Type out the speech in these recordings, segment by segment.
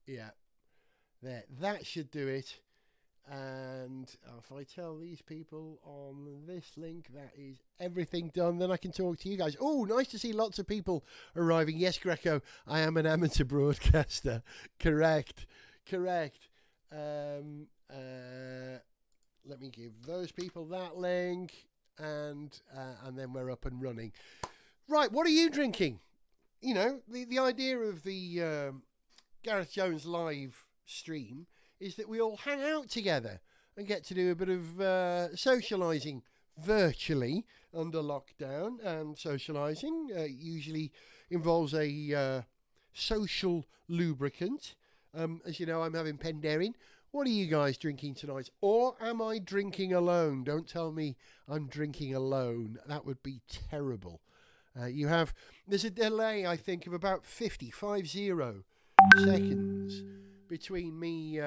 Yeah, there. That should do it. And if I tell these people on this link that is everything done, then I can talk to you guys. Oh, nice to see lots of people arriving. Yes, Greco, I am an amateur broadcaster. Correct, correct. Um, uh, Let me give those people that link, and then we're up and running. Right, what are you drinking? You know, the idea of the Gareth Jones live stream is that we all hang out together and get to do a bit of socialising virtually under lockdown. And socialising usually involves a social lubricant. As you know, I'm having Penderyn. What are you guys drinking tonight? Or am I drinking alone? Don't tell me I'm drinking alone. That would be terrible. There's a delay, I think, of about 50 seconds between me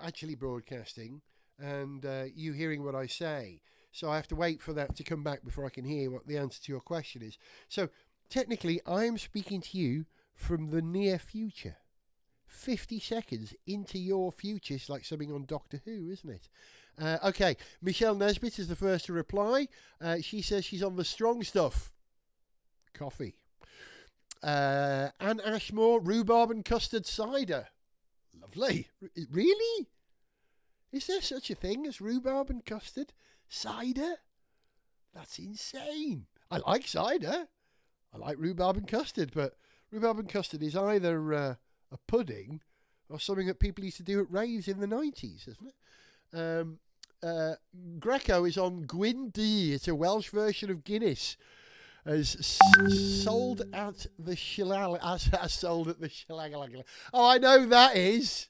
actually broadcasting and you hearing what I say. So I have to wait for that to come back before I can hear what the answer to your question is. So technically, I'm speaking to you from the near future. 50 seconds into your future. It's like something on Doctor Who, isn't it? Okay, Michelle Nesbitt is the first to reply. She says she's on the strong stuff. Coffee. Anne Ashmore, rhubarb and custard cider. Lovely. Really? Is there such a thing as rhubarb and custard cider? That's insane. I like cider. I like rhubarb and custard, but rhubarb and custard is either a pudding or something that people used to do at raves in the 90s, isn't it? Greco is on Gwyn D. It's a Welsh version of Guinness. As sold at the Shillelagh. As sold at the Shillelagh. Oh, I know that is.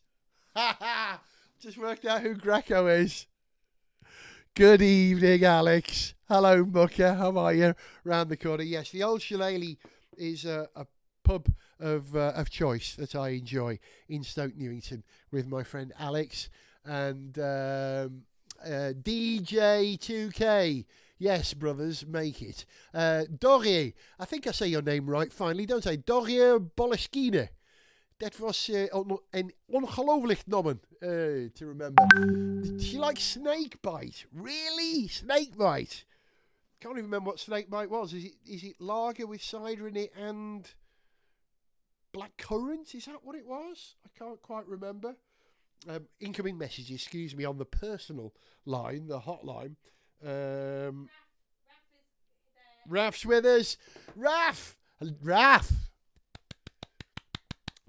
Ha ha! Just worked out who Greco is. Good evening, Alex. Hello, Mucker. How are you? Round the corner. Yes, the old Shillelagh is a pub of choice that I enjoy in Stoke Newington with my friend Alex and DJ2K. Yes, brothers, make it. Dorier, I think I say your name right finally, don't I? Dorier Boleskine. Dat was een ongelooflijk nomen to remember. She likes snakebite. Really? Snakebite? Can't even remember what snakebite was. Is it lager with cider in it and black currant? Is that what it was? I can't quite remember. Incoming messages, excuse me, on the personal line, the hotline. Raf's with us. Raf!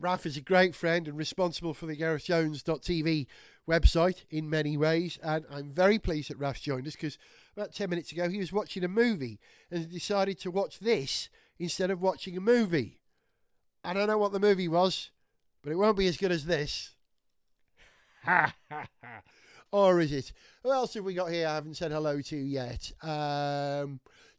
Raf is a great friend and responsible for the GarethJones.tv website in many ways, and I'm very pleased that Raf's joined us because about 10 minutes ago he was watching a movie and decided to watch this instead of watching a movie. I don't know what the movie was, but it won't be as good as this. Ha ha ha. Or is it? Who else have we got here I haven't said hello to yet?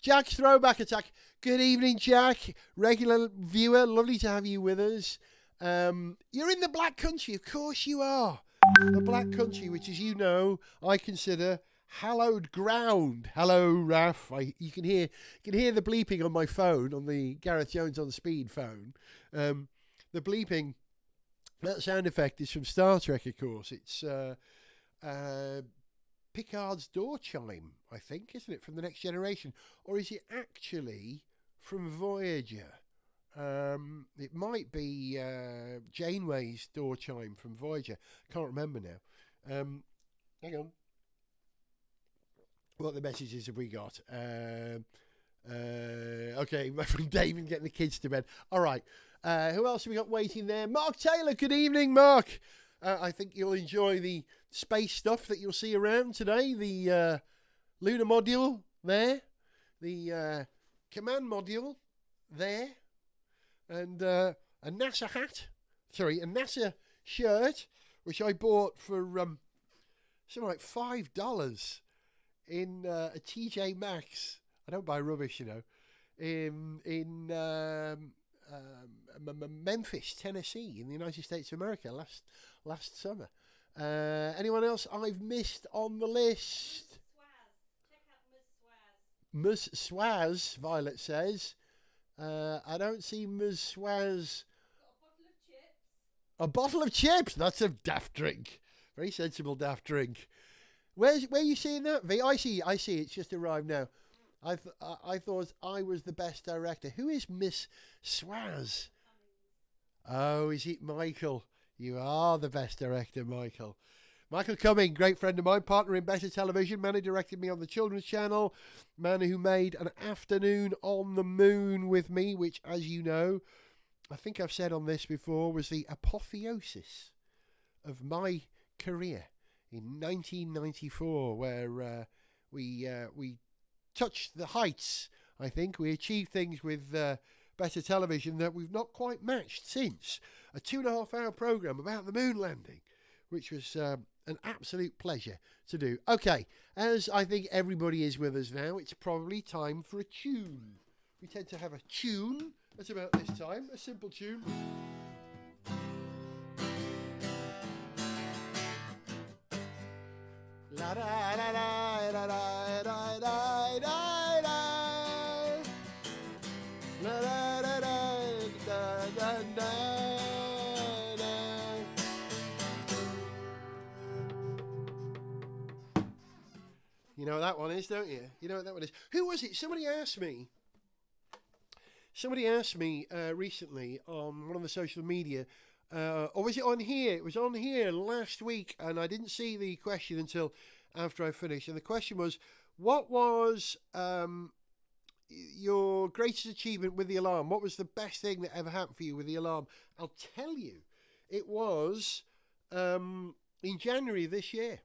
Jack's Throwback Attack. Good evening, Jack. Regular viewer. Lovely to have you with us. You're in the Black Country. Of course you are. The Black Country, which, as you know, I consider hallowed ground. Hello, Raf. You can hear the bleeping on my phone, on the Gareth Jones on Speed phone. The bleeping, that sound effect is from Star Trek, of course. It's Picard's door chime, I think, isn't it, from The Next Generation? Or is it actually from Voyager? It might be Janeway's door chime from Voyager. Can't remember now. Hang on. What the messages have we got? Okay, my friend David getting the kids to bed. All right. Who else have we got waiting there? Mark Taylor. Good evening, Mark. I think you'll enjoy the space stuff that you'll see around today. The lunar module there. The command module there. And a NASA hat. Sorry, a NASA shirt, which I bought for something like $5 in a TJ Maxx. I don't buy rubbish, you know. In Memphis, Tennessee, in the United States of America last summer. Anyone else I've missed on the list? Check out Ms. Swaz, Violet says. I don't see Ms. Swaz. Got a bottle of chips. A bottle of chips. That's a daft drink. Very sensible daft drink. Where are you seeing that? I see. It's just arrived now. I thought I was the best director. Who is Miss Swaz? Oh, is it Michael? You are the best director, Michael. Michael Cumming, great friend of mine, partner in Better Television, man who directed me on the Children's Channel, man who made An Afternoon on the Moon with me, which, as you know, I think I've said on this before, was the apotheosis of my career in 1994, where we touched the heights. I think we achieved things with Better Television that we've not quite matched since. A 2.5-hour programme about the moon landing, which was an absolute pleasure to do. Okay, as I think everybody is with us now, it's probably time for a tune. We tend to have a tune at about this time, a simple tune. La da da da da da da da da da. La da da da da da da. You know what that one is, don't you? You know what that one is. Who was it? Somebody asked me recently on one of the social media, or was it on here? It was on here last week, and I didn't see the question until after I finished. And the question was, what was your greatest achievement with the alarm? What was the best thing that ever happened for you with the alarm? I'll tell you, it was in January this year,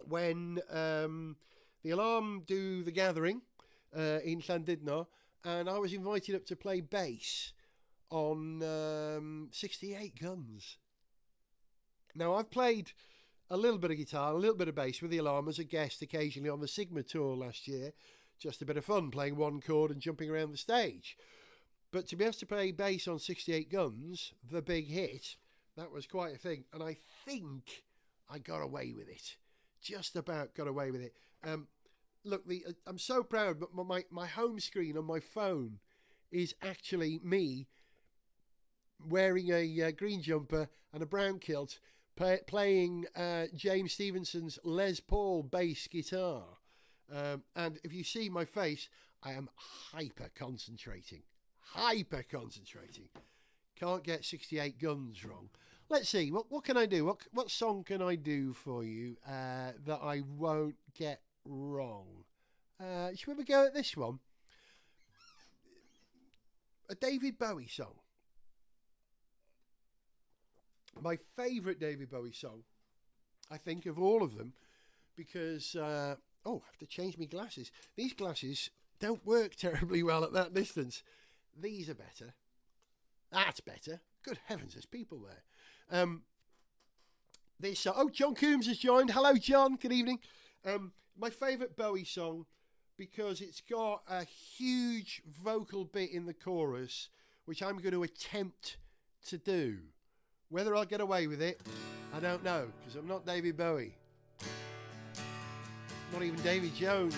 when the alarm do the gathering in Llandudno, and I was invited up to play bass on 68 Guns. Now, I've played a little bit of guitar, a little bit of bass with the alarm as a guest occasionally on the Sigma tour last year. Just a bit of fun, playing one chord and jumping around the stage. But to be able to play bass on 68 Guns, the big hit, that was quite a thing. And I think I got away with it. Just about got away with it. Look, I'm so proud, but my home screen on my phone is actually me wearing a green jumper and a brown kilt, playing James Stevenson's Les Paul bass guitar. And if you see my face, I am hyper concentrating. Can't get 68 Guns wrong. Let's see, what can I do? What song can I do for you that I won't get wrong? Should we have a go at this one? A David Bowie song. My favourite David Bowie song, I think, of all of them, because I have to change my glasses. These glasses don't work terribly well at that distance. These are better. That's better. Good heavens, there's people there. John Coombs has joined. Hello, John. Good evening. My favourite Bowie song, because it's got a huge vocal bit in the chorus, which I'm going to attempt to do. Whether I'll get away with it, I don't know, because I'm not David Bowie. Not even Davy Jones.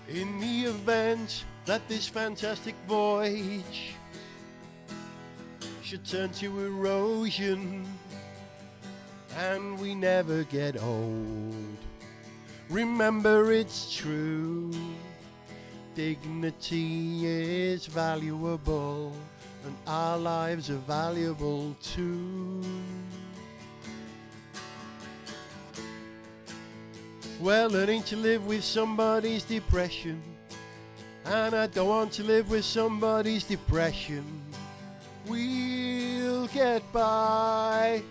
In the event that this fantastic voyage should turn to erosion and we never get old, remember it's true, dignity is valuable and our lives are valuable too. We're learning to live with somebody's depression, and I don't want to live with somebody's depression. We'll get by.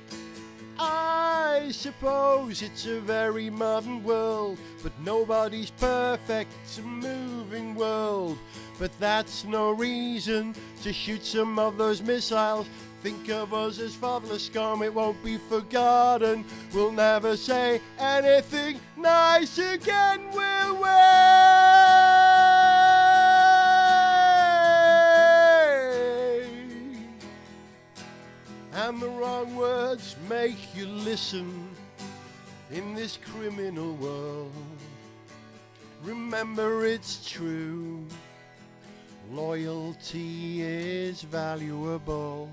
I suppose it's a very modern world, but nobody's perfect, it's a moving world. But that's no reason to shoot some of those missiles. Think of us as fatherless scum, it won't be forgotten. We'll never say anything nice again, will we? And the wrong words make you listen. in this criminal world. Remember it's true, loyalty is valuable,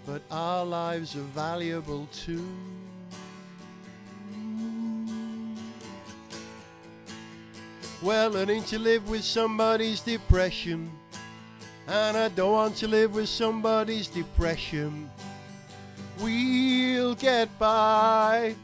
but our lives are valuable too. Well, learning to live with somebody's depression, and I don't want to live with somebody's depression. We'll get by,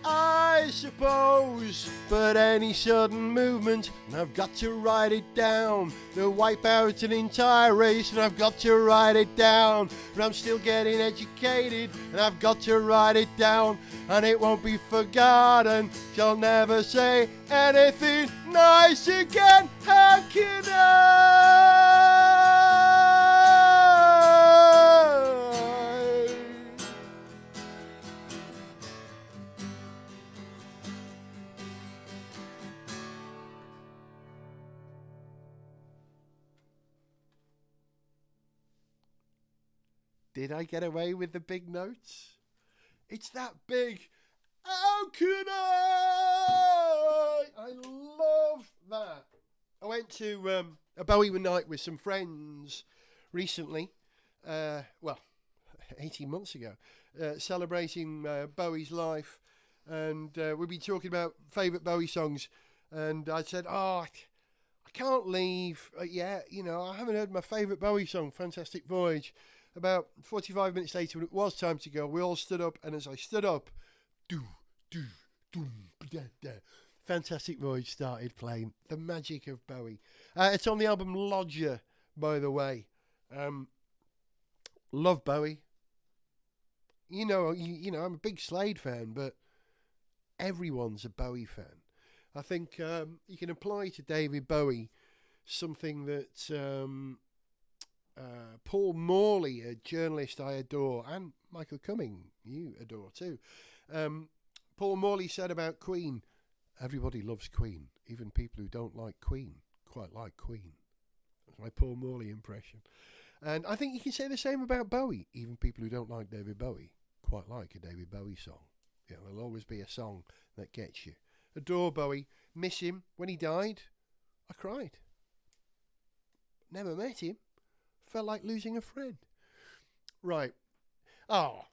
I suppose, but any sudden movement, and I've got to write it down. They'll wipe out an entire race, and I've got to write it down. But I'm still getting educated, and I've got to write it down. And it won't be forgotten, she'll never say anything nice again. How can I? Did I get away with the big notes? It's that big. How can I? I love that. I went to a Bowie night with some friends recently. 18 months ago, celebrating Bowie's life. And we've been talking about favourite Bowie songs. And I said, I can't leave yet. You know, I haven't heard my favourite Bowie song, Fantastic Voyage. About 45 minutes later, when it was time to go, we all stood up, and as I stood up, Fantastic Voyage started playing. The magic of Bowie. It's on the album Lodger, by the way. Love Bowie. You know, I'm a big Slade fan, but everyone's a Bowie fan. I think you can apply to David Bowie something that Paul Morley, a journalist I adore, and Michael Cumming, you adore too. Paul Morley said about Queen, everybody loves Queen, even people who don't like Queen quite like Queen. That's my Paul Morley impression. And I think you can say the same about Bowie, even people who don't like David Bowie quite like a David Bowie song. Yeah, there'll always be a song that gets you. Adore Bowie, miss him. When he died, I cried. Never met him. Felt like losing a friend. Right. Oh,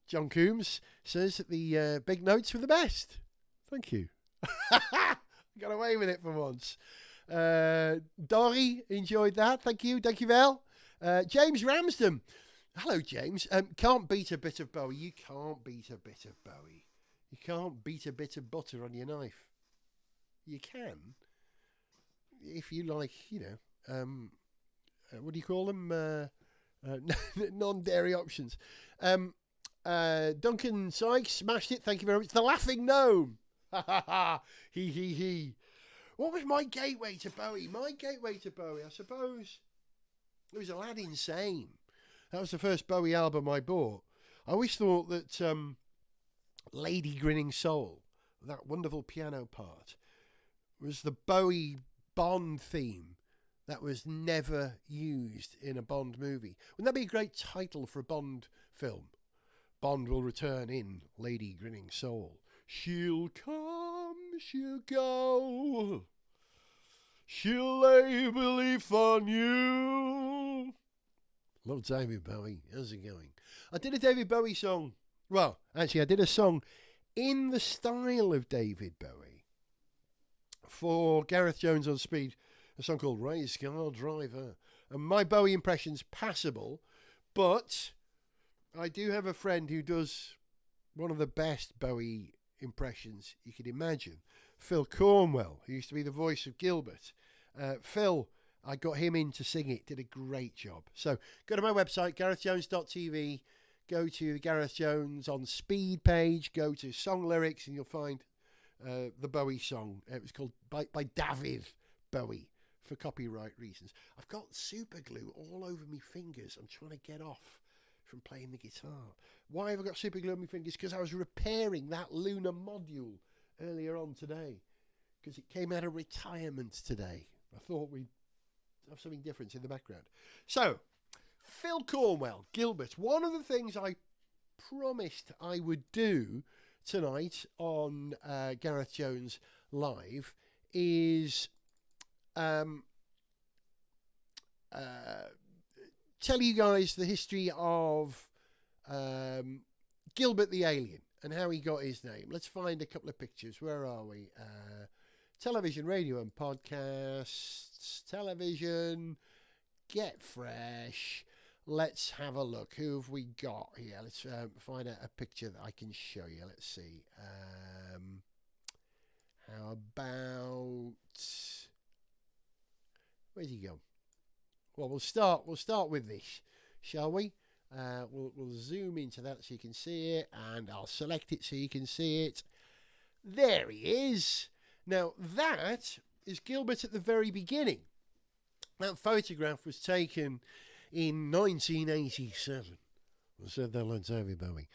John Coombs says that the big notes were the best. Thank you. Got away with it for once. Dory enjoyed that. Thank you. Thank you, Val. James Ramsden. Hello, James. Can't beat a bit of Bowie. You can't beat a bit of Bowie. You can't beat a bit of butter on your knife. You can. If you like, what do you call them? Non-dairy options. Duncan Sykes smashed it. Thank you very much. The Laughing Gnome. Ha ha ha. He. What was my gateway to Bowie? My gateway to Bowie, I suppose, it was Aladdin Sane. That was the first Bowie album I bought. I always thought that Lady Grinning Soul, that wonderful piano part, was the Bowie Bond theme that was never used in a Bond movie. Wouldn't that be a great title for a Bond film? Bond will return in Lady Grinning Soul. She'll come, she'll go. She'll lay belief on you. Love David Bowie. How's it going? I did a David Bowie song. Well, actually, I did a song in the style of David Bowie for Gareth Jones on Speed. A song called Race Car Driver. And my Bowie impression's passable, but I do have a friend who does one of the best Bowie impressions you could imagine. Phil Cornwell, who used to be the voice of Gilbert. Phil, I got him in to sing it, did a great job. So go to my website, garethjones.tv, go to the Gareth Jones on Speed page, go to song lyrics, and you'll find the Bowie song. It was called by David Bowie. For copyright reasons. I've got super glue all over my fingers. I'm trying to get off from playing the guitar. Why have I got super glue on my fingers? Because I was repairing that lunar module earlier on today. Because it came out of retirement today. I thought we'd have something different in the background. So, Phil Cornwell, Gilbert. One of the things I promised I would do tonight on Gareth Jones Live is tell you guys the history of Gilbert the alien and how he got his name. Let's find a couple of pictures. Where are we? Television, radio and podcasts. Television, Get Fresh. Let's have a look. Who have we got here? Let's find a picture that I can show you. Let's see. How about... Where's he gone? Well, we'll start with this, shall we? We'll zoom into that so you can see it, and I'll select it so you can see it. There he is. Now, that is Gilbert at the very beginning. That photograph was taken in 1987. I said that like David Bowie.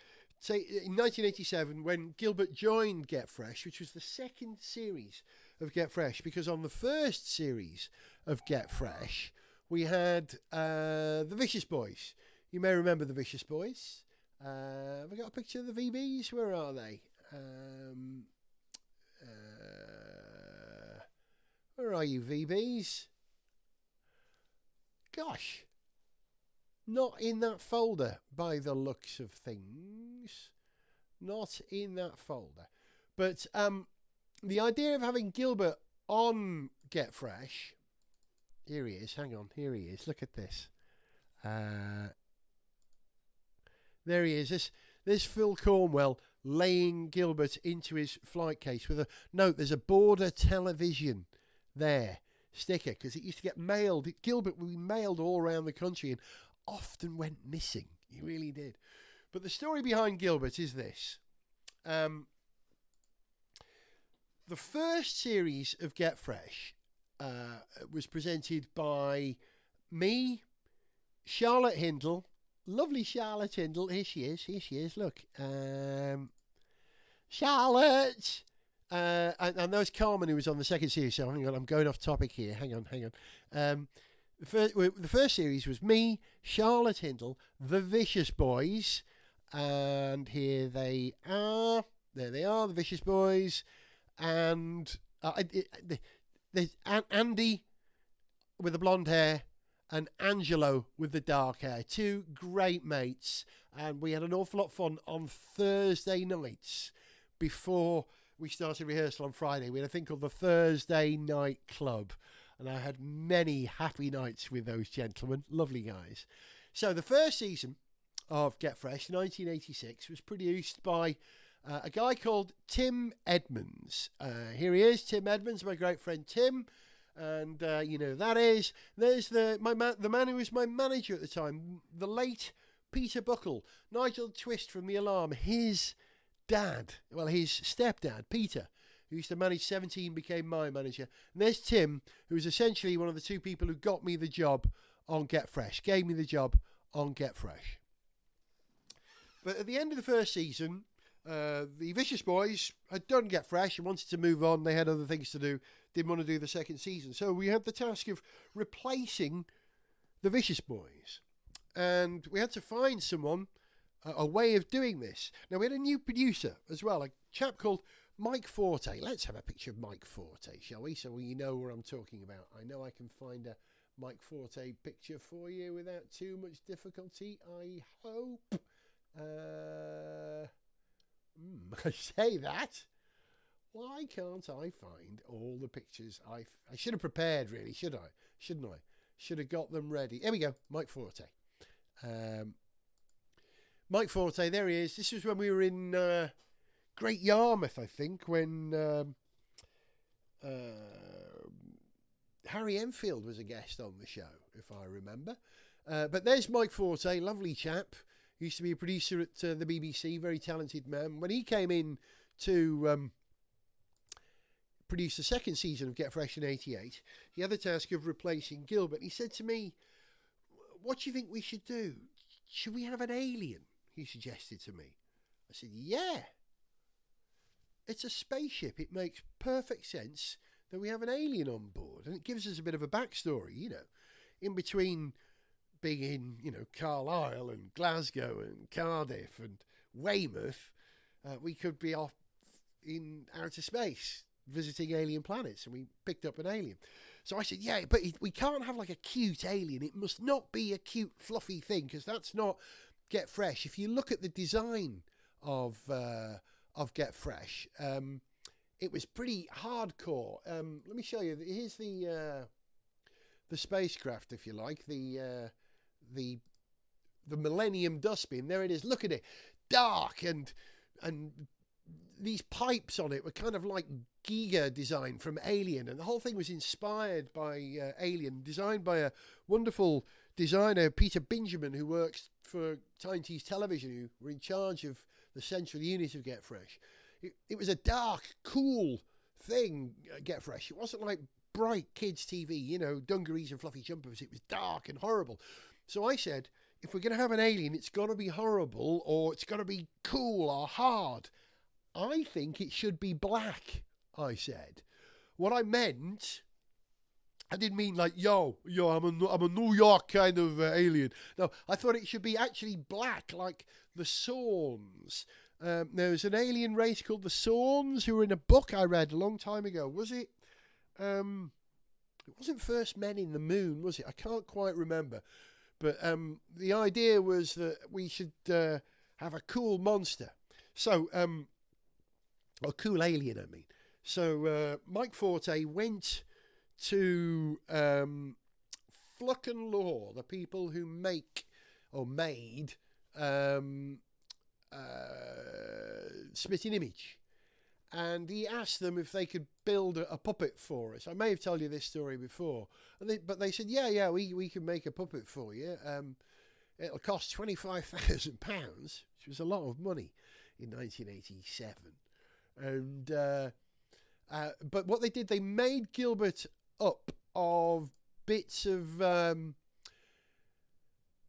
In 1987, when Gilbert joined Get Fresh, which was the second series of Get Fresh, because on the first series of Get Fresh, we had the Vicious Boys. You may remember the Vicious Boys. Have I got a picture of the VBs? Where are they? Where are you, VBs? Gosh. Not in that folder, by the looks of things. Not in that folder. But the idea of having Gilbert on Get Fresh... Here he is. Hang on. Here he is. Look at this. There he is. This Phil Cornwell laying Gilbert into his flight case with a note. There's a border television there sticker because it used to get mailed. Gilbert would be mailed all around the country and often went missing. He really did. But the story behind Gilbert is this. The first series of Get Fresh was presented by me, Charlotte Hindle, lovely Charlotte Hindle. Here she is. Look, Charlotte, and there's Carmen, who was on the second series. So hang on, I'm going off topic here. Hang on. The first series was me, Charlotte Hindle, the Vicious Boys, and here they are. There they are, the Vicious Boys, and there's Andy with the blonde hair and Angelo with the dark hair. Two great mates, and we had an awful lot of fun on Thursday nights before we started rehearsal on Friday. We had a thing called the Thursday Night Club, and I had many happy nights with those gentlemen. Lovely guys. So the first season of Get Fresh, 1986, was produced by a guy called Tim Edmonds. Here he is, Tim Edmonds, my great friend Tim. And you know that is. There's the man who was my manager at the time, the late Peter Buckle, Nigel Twist from The Alarm. His dad, well, his stepdad, Peter, who used to manage 17, became my manager. And there's Tim, who was essentially one of the two people who got me the job on Get Fresh, gave me the job on Get Fresh. But at the end of the first season, the Vicious Boys had done Get Fresh and wanted to move on. They had other things to do, didn't want to do the second season. So we had the task of replacing the Vicious Boys. And we had to find someone, a way of doing this. Now, we had a new producer as well, a chap called Mike Forte. Let's have a picture of Mike Forte, shall we? So you know what I'm talking about. I know I can find a Mike Forte picture for you without too much difficulty, I hope. I say that. Why can't I find all the pictures? I should have prepared, really, shouldn't I? Should have got them ready. Here we go, Mike Forte. Mike Forte, there he is. This was when we were in Great Yarmouth, I think, when Harry Enfield was a guest on the show, if I remember. But there's Mike Forte, lovely chap. Used to be a producer at the BBC, very talented man. When he came in to produce the second season of Get Fresh in 88, he had the task of replacing Gilbert. He said to me, "What do you think we should do? Should we have an alien?" He suggested to me. I said, "Yeah. It's a spaceship. It makes perfect sense that we have an alien on board. And it gives us a bit of a backstory, you know, in between being in, you know, Carlisle and Glasgow and Cardiff and Weymouth. we could be off in outer space visiting alien planets, and we picked up an alien. So I said, yeah, but we can't have like a cute alien. It must not be a cute, fluffy thing, because that's not Get Fresh. If you look at the design of Get Fresh, it was pretty hardcore. Let me show you. Here's the spacecraft, if you like, the Millennium Dustbin. There it is. Look at it, dark, and these pipes on it were kind of like Giga design from Alien, and the whole thing was inspired by Alien, designed by a wonderful designer, Peter Benjamin, who works for Tyne-Tees Television, who were in charge of the central unit of Get Fresh. It was a dark, cool thing, Get Fresh. It wasn't like bright kids' TV, dungarees and fluffy jumpers. It was dark and horrible. So I said, if we're going to have an alien, it's got to be horrible, or it's got to be cool or hard. I think it should be black, I said. What I meant, I didn't mean like, yo, I'm a New York kind of alien. No, I thought it should be actually black, like the Sawns. There's an alien race called the Sawns, who were in a book I read a long time ago. Was it? It wasn't First Men in the Moon, was it? I can't quite remember. But the idea was that we should have a cool monster. So, a cool alien, I mean. So Mike Forte went to Fluck and Law, the people who make or made Spitting Image, and he asked them if they could build a puppet for us. I may have told you this story before, but they said, yeah, we can make a puppet for you. It'll cost £25,000, which was a lot of money in 1987. And but what they did, they made Gilbert up of bits of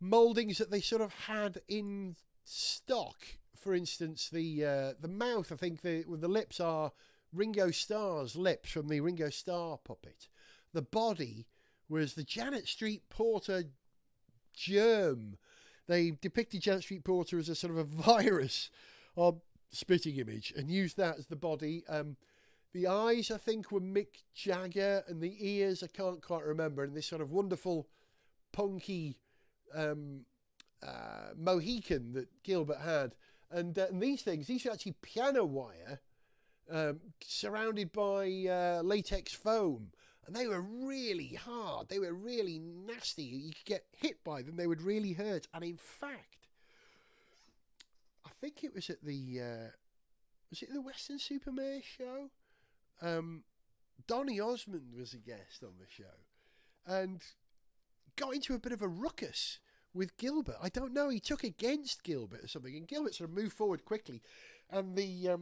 mouldings that they sort of had in stock. For instance, the mouth, I think the lips are Ringo Starr's lips from the Ringo Starr puppet. The body was the Janet Street Porter germ. They depicted Janet Street Porter as a sort of a virus of Spitting Image and used that as the body. The eyes, I think, were Mick Jagger, and the ears, I can't quite remember, and this sort of wonderful punky Mohican that Gilbert had. And these are actually piano wire surrounded by latex foam. And they were really hard. They were really nasty. You could get hit by them. They would really hurt. And in fact, I think it was at the Western Supermare show? Donny Osmond was a guest on the show and got into a bit of a ruckus with Gilbert. I don't know, he took against Gilbert or something, and Gilbert sort of moved forward quickly, and the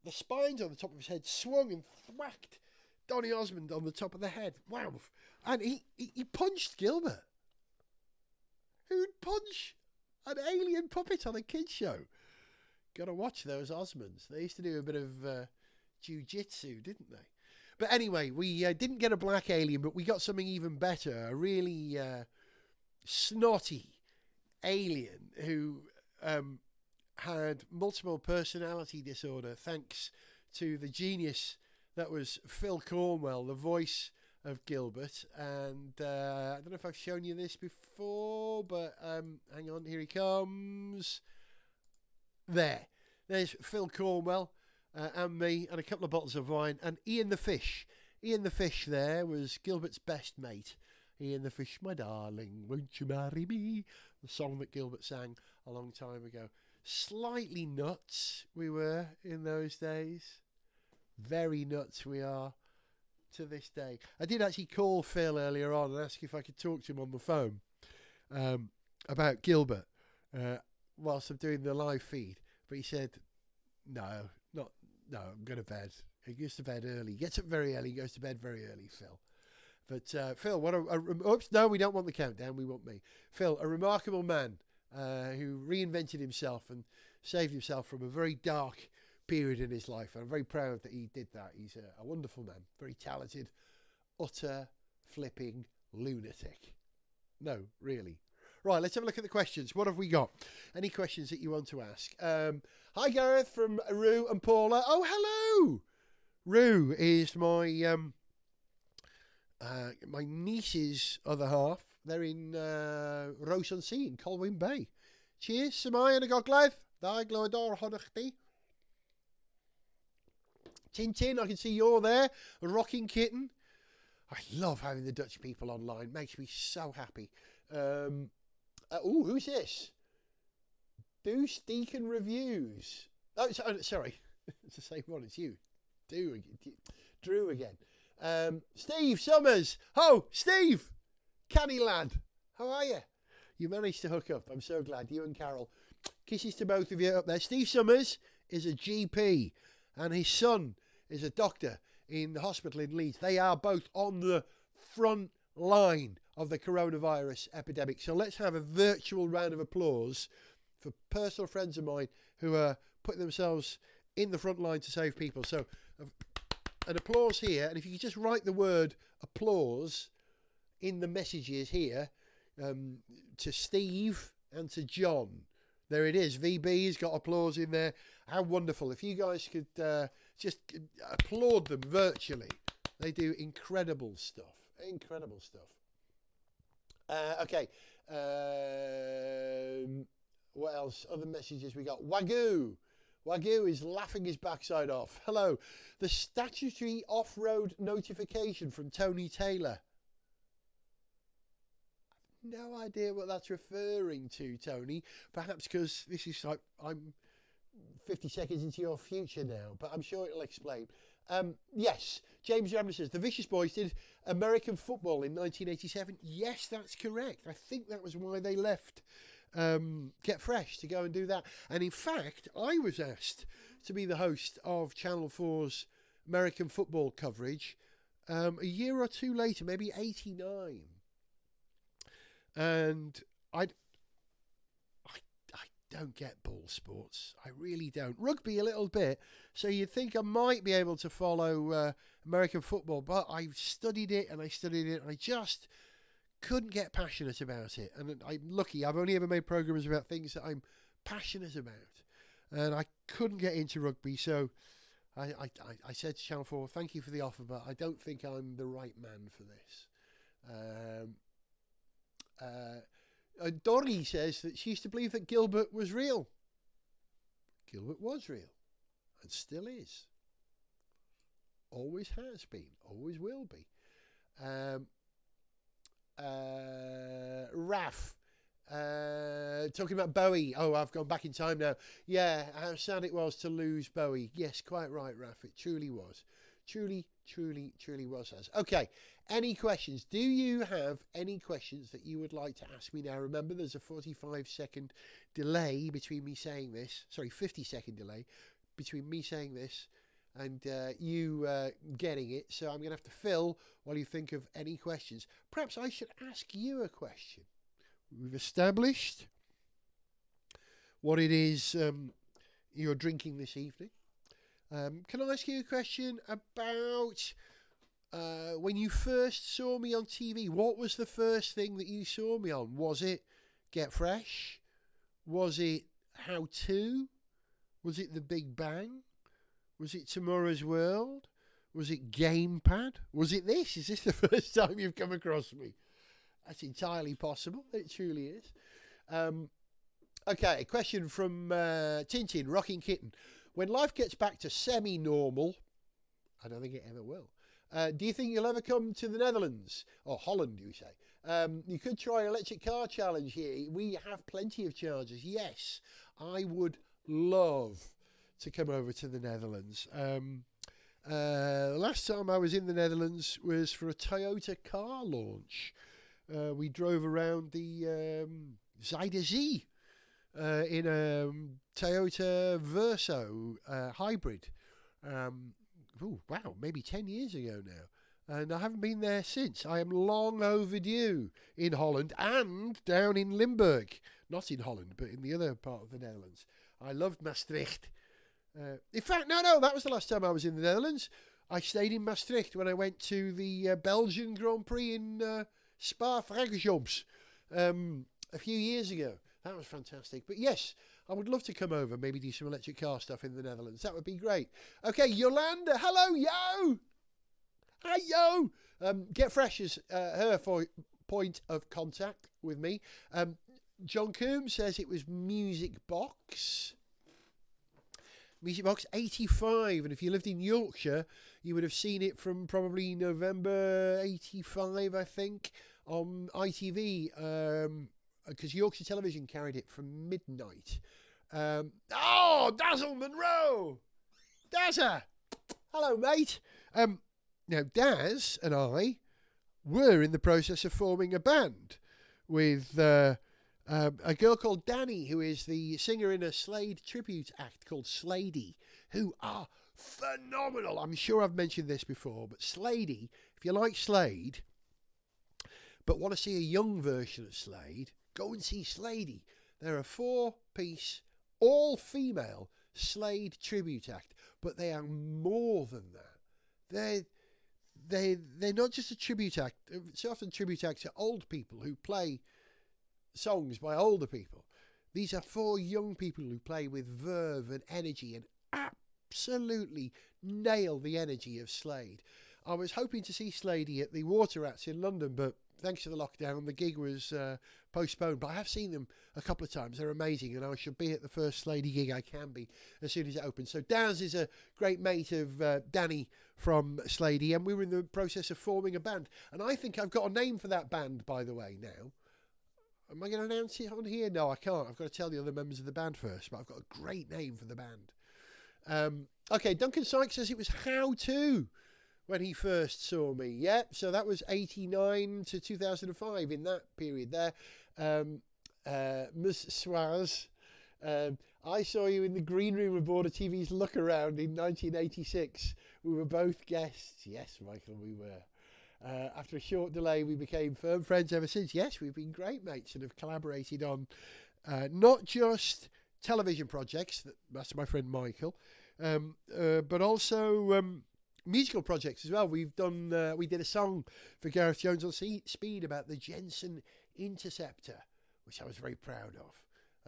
spines on the top of his head swung and thwacked Donny Osmond on the top of the head. Wow. And he punched Gilbert. Who'd punch an alien puppet on a kids show? Gotta watch those Osmonds. They used to do a bit of jiu-jitsu, didn't they? But anyway, we didn't get a black alien, but we got something even better. A really snotty alien who had multiple personality disorder, thanks to the genius that was Phil Cornwell, the voice of Gilbert. And I don't know if I've shown you this before, but hang on, here he comes. There's Phil Cornwell and me and a couple of bottles of wine, and Ian the Fish. Ian the Fish there was Gilbert's best mate. Ian the Fish, my darling, won't you marry me? The song that Gilbert sang a long time ago. Slightly nuts we were in those days. Very nuts we are to this day. I did actually call Phil earlier on and ask if I could talk to him on the phone about Gilbert whilst I'm doing the live feed. But he said, no, I'm going to bed. He goes to bed early. He gets up very early. He goes to bed very early, Phil. But Phil, oops, no, we don't want the countdown. We want me. Phil, a remarkable man who reinvented himself and saved himself from a very dark period in his life. And I'm very proud that he did that. He's a wonderful man, very talented, utter flipping lunatic. No, really. Right, let's have a look at the questions. What have we got? Any questions that you want to ask? Hi, Gareth from Rue and Paula. Oh, hello. Rue is my my niece's other half. They're in Rows-on-Sea in Colwyn Bay. Cheers, Samai and a Gogledd. Da glywedor hodych di. Tintin, I can see you're there. A rocking kitten. I love having the Dutch people online. Makes me so happy. Who's this? Deuce Deacon Reviews. Oh, sorry. It's the same one as you. Drew again. Steve Summers. Oh, Steve. Canny lad. How are you? You managed to hook up. I'm so glad. You and Carol. Kisses to both of you up there. Steve Summers is a GP and his son is a doctor in the hospital in Leeds. They are both on the front line of the coronavirus epidemic. So let's have a virtual round of applause for personal friends of mine who are putting themselves in the front line to save people. So an applause here. And if you could just write the word applause in the messages here to Steve and to John. There it is. VB's got applause in there. How wonderful. If you guys could just applaud them virtually. They do incredible stuff. Incredible stuff. Okay. What else? Other messages we got. Wagyu. Wagyu is laughing his backside off. Hello. The statutory off-road notification from Tony Taylor. No idea what that's referring to, Tony. Perhaps because this is like I'm 50 seconds into your future now, but I'm sure it'll explain. Yes, James Ramler says the Vicious Boys did American football in 1987. Yes, that's correct. I think that was why they left Get Fresh to go and do that. And in fact, I was asked to be the host of Channel 4's American football coverage a year or two later, maybe 89. And I don't get ball sports. I really don't. Rugby a little bit. So you'd think I might be able to follow American football, but I studied it and I studied it and I just couldn't get passionate about it. And I'm lucky. I've only ever made programs about things that I'm passionate about. And I couldn't get into rugby. So I said to Channel 4, thank you for the offer, but I don't think I'm the right man for this. Dorry says that she used to believe that Gilbert was real. Gilbert was real and still is. Always has been, always will be. Raf, talking about Bowie. Oh, I've gone back in time now. Yeah, how sad it was to lose Bowie. Yes, quite right, Raf. It truly was. Truly was. Okay, any questions? Do you have any questions that you would like to ask me now? Remember, there's a 45-second delay between me saying this. Sorry, 50-second delay between me saying this and you getting it. So I'm going to have to fill while you think of any questions. Perhaps I should ask you a question. We've established what it is you're drinking this evening. Can I ask you a question about when you first saw me on TV? What was the first thing that you saw me on? Was it Get Fresh? Was it How To? Was it The Big Bang? Was it Tomorrow's World? Was it Gamepad? Was it this? Is this the first time you've come across me? That's entirely possible. It truly is. Okay, a question from Tintin, Rocking Kitten. When life gets back to semi-normal, I don't think it ever will, do you think you'll ever come to the Netherlands? Or Holland, you say? You could try an electric car challenge here. We have plenty of chargers. Yes, I would love to come over to the Netherlands. Last time I was in the Netherlands was for a Toyota car launch. We drove around the Zuider Zee. In a Toyota Verso hybrid. Wow, maybe 10 years ago now. And I haven't been there since. I am long overdue in Holland and down in Limburg. Not in Holland, but in the other part of the Netherlands. I loved Maastricht. In fact, no, that was the last time I was in the Netherlands. I stayed in Maastricht when I went to the Belgian Grand Prix in Spa-Francorchamps. a few years ago. That was fantastic. But yes, I would love to come over, maybe do some electric car stuff in the Netherlands. That would be great. Okay, Yolanda. Hello, yo. Hi, yo. Get Fresh is her point of contact with me. John Coombs says it was Music Box 85, and if you lived in Yorkshire, you would have seen it from probably November 85, I think, on ITV, because Yorkshire Television carried it from midnight. Dazzle Monroe! Dazza! Hello, mate. Now, Daz and I were in the process of forming a band with a girl called Danny, who is the singer in a Slade tribute act called Slady, who are phenomenal. I'm sure I've mentioned this before, but Slady, if you like Slade, but want to see a young version of Slade, go and see Slady. They're a 4-piece, all-female Slade tribute act, but they are more than that. They're not just a tribute act. It's often tribute acts to old people who play songs by older people. These are 4 young people who play with verve and energy and absolutely nail the energy of Slade. I was hoping to see Slady at the Water Rats in London, but thanks to the lockdown, the gig was postponed. But I have seen them a couple of times. They're amazing, and I should be at the first Slady gig I can be as soon as it opens. So Daz is a great mate of Danny from Slady, and we were in the process of forming a band. And I think I've got a name for that band, by the way, now. Am I going to announce it on here? No, I can't. I've got to tell the other members of the band first, but I've got a great name for the band. Okay, Duncan Sykes says it was How To when he first saw me. Yep, so that was 89 to 2005, in that period there. Ms. Swaz, I saw you in the green room of Border TV's Look Around in 1986. We were both guests. Yes, Michael, we were. After a short delay, we became firm friends ever since. Yes, we've been great mates and have collaborated on not just television projects, that's my friend Michael, but also musical projects as well. We did a song for Gareth Jones on Speed about the Jensen Interceptor, which I was very proud of.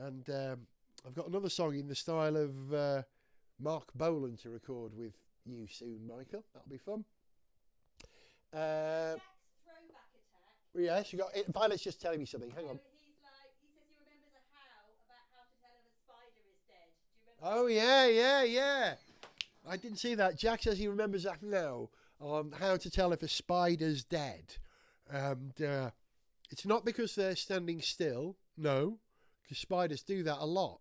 And I've got another song in the style of Mark Bolan to record with you soon, Michael. That'll be fun. Jack's throwback attack. Yes, you got it. Violet's just telling me something. Hang on. So he says he remembers a how to tell if a spider is dead. Do you remember? Oh yeah. I didn't see that. Jack says he remembers that now on how to tell if a spider's dead. And it's not because they're standing still. No, because spiders do that a lot.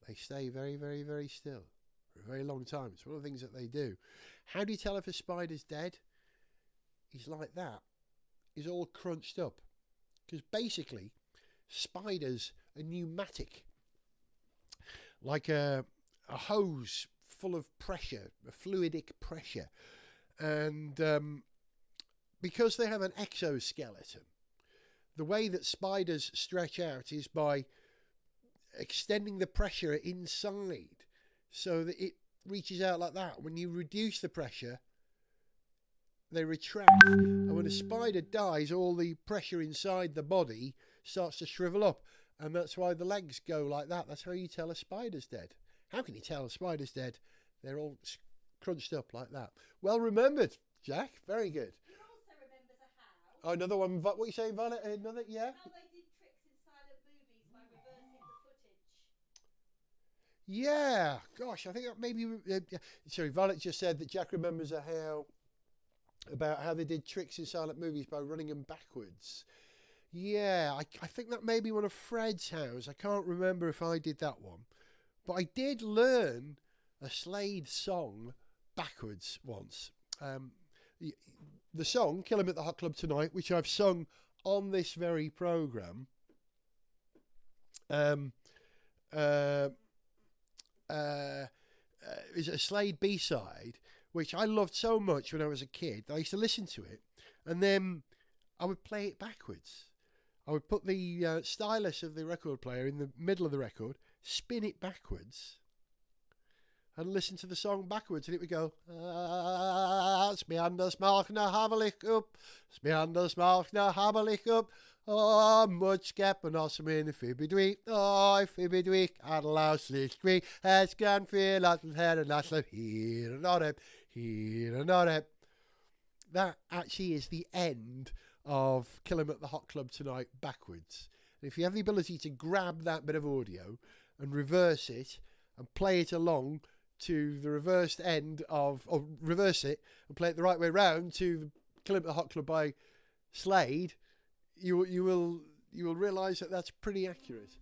They stay very, very, very still for a very long time. It's one of the things that they do. How do you tell if a spider's dead? He's like that. He's all crunched up. Because basically, spiders are pneumatic. Like a hose full of pressure, a fluidic pressure. And because they have an exoskeleton, the way that spiders stretch out is by extending the pressure inside so that it reaches out like that. When you reduce the pressure, they retract. And when a spider dies, all the pressure inside the body starts to shrivel up. And that's why the legs go like that. That's how you tell a spider's dead. How can you tell a spider's dead? They're all crunched up like that. Well remembered, Jack. Very good. He also remembers a how. Oh, another one. What are you saying, Violet? Another, yeah? How they did tricks in silent movies by reversing the footage. Yeah. Gosh, I think that maybe... sorry, Violet just said that Jack remembers a how about how they did tricks in silent movies by running them backwards. Yeah, I think that may be one of Fred's hows. I can't remember if I did that one. But I did learn a Slade song backwards once. The song, Kill 'Em at the Hot Club Tonight, which I've sung on this very programme, is a Slade B-side, which I loved so much when I was a kid. I used to listen to it, and then I would play it backwards. I would put the stylus of the record player in the middle of the record, spin it backwards, and listen to the song backwards, and it would go, Smeander smalk na havalik up, Smeander smalk na havalik up, Oh, much gap and awesome in the Fibidweek. Oh, Fibidweek, at last this week. Has gone feel lots of head and lots of here and on it, here and on it. That actually is the end of Kill 'Em at the Hot Club Tonight backwards. And if you have the ability to grab that bit of audio and reverse it and play it along to the reversed end of, or reverse it and play it the right way round to the Kill 'Em at the Hot Club by Slade, you will realise that that's pretty accurate.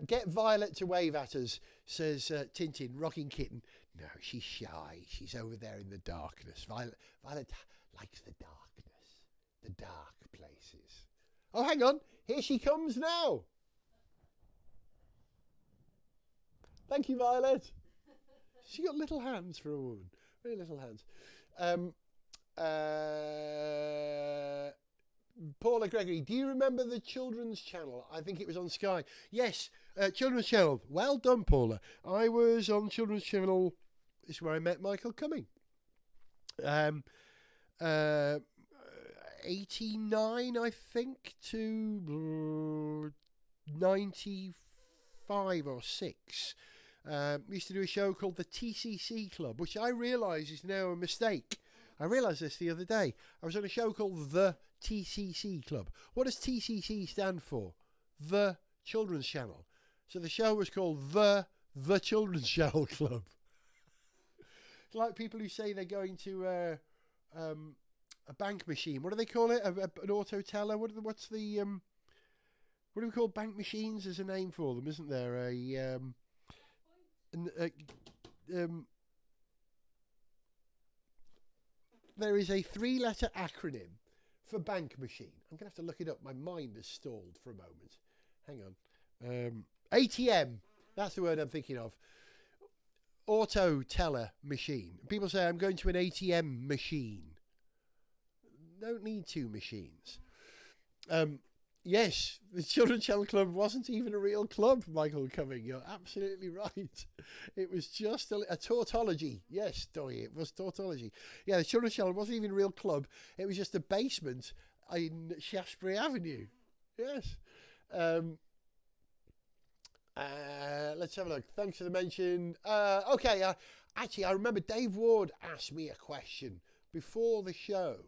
Get Violet to wave at us, says Tintin, rocking kitten. No, she's shy. She's over there in the darkness. Violet likes the darkness, the dark places. Oh, hang on. Here she comes now. Thank you, Violet. She got little hands for a woman. Very little hands. Paula Gregory, do you remember the Children's Channel? I think it was on Sky. Yes, Children's Channel. Well done, Paula. I was on Children's Channel. This is where I met Michael Cumming. 89, I think, to 95 or 6. We used to do a show called the TCC Club, which I realise is now a mistake. I realised this the other day. I was on a show called the TCC Club. What does TCC stand for? The Children's Channel. So the show was called the Children's Channel Club. It's like people who say they're going to a bank machine. What do they call it? An auto teller? What do we call bank machines? There's a name for them, isn't there? There is a 3-letter acronym for bank machine. I'm going to have to look it up. My mind is stalled for a moment. Hang on. ATM. That's the word I'm thinking of. Auto teller machine. People say, I'm going to an ATM machine. Don't need 2 machines. Yes, the Children's Channel Club wasn't even a real club, Michael Cumming. You're absolutely right. It was just a tautology. Yes, Doy, it was tautology. Yeah, the Children's Channel wasn't even a real club. It was just a basement in Shaftesbury Avenue. Yes. Let's have a look. Thanks for the mention. Okay, actually, I remember Dave Ward asked me a question before the show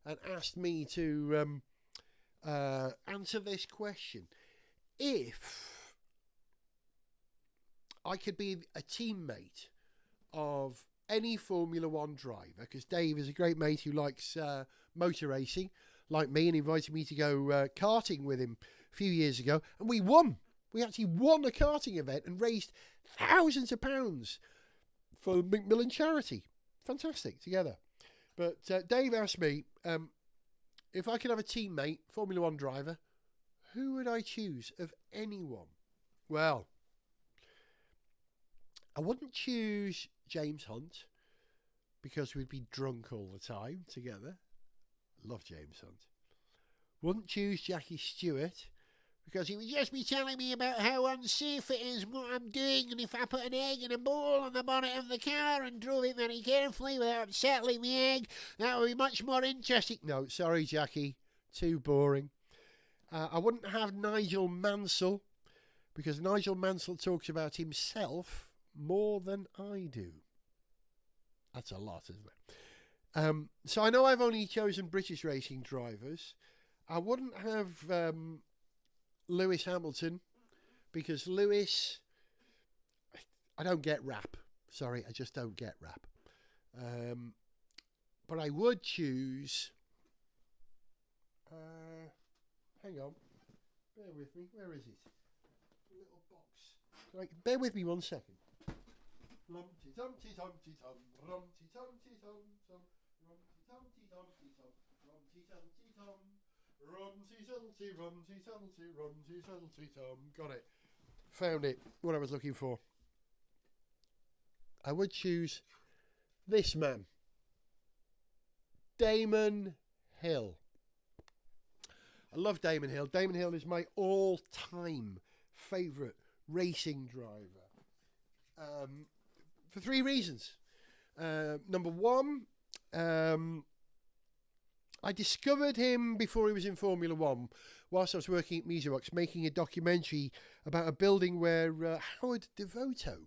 and asked me to answer this question. If I could be a teammate of any Formula One driver, because Dave is a great mate who likes motor racing, like me, and invited me to go karting with him a few years ago, and we won. We actually won a karting event and raised thousands of pounds for Macmillan charity. Fantastic, together. But Dave asked me, if I could have a teammate, Formula One driver, who would I choose of anyone? Well, I wouldn't choose James Hunt because we'd be drunk all the time together. Love James Hunt. Wouldn't choose Jackie Stewart because he would just be telling me about how unsafe it is what I'm doing, and if I put an egg in a bowl on the bonnet of the car and drove it very carefully without upsetting the egg, that would be much more interesting. No, sorry, Jackie. Too boring. I wouldn't have Nigel Mansell because Nigel Mansell talks about himself more than I do. That's a lot, isn't it? So I know I've only chosen British racing drivers. I wouldn't have Lewis Hamilton because Lewis, I don't get rap. Sorry, I just don't get rap. But I would choose. Hang on, bear with me. Where is it? Little box. Right, bear with me 1 second. Lumpty tumpty tumpty tum, rumty tumpty tum tum, rumty tumpty tumpty tum, rumty tumpty tum, rumty tumpty rumty tumpty rumty tumpty tum. Got it. Found it. What I was looking for. I would choose this man, Damon Hill. I love Damon Hill. Damon Hill is my all-time favourite racing driver. For 3 reasons. Number one, I discovered him before he was in Formula One, whilst I was working at Musirox, making a documentary about a building where Howard Devoto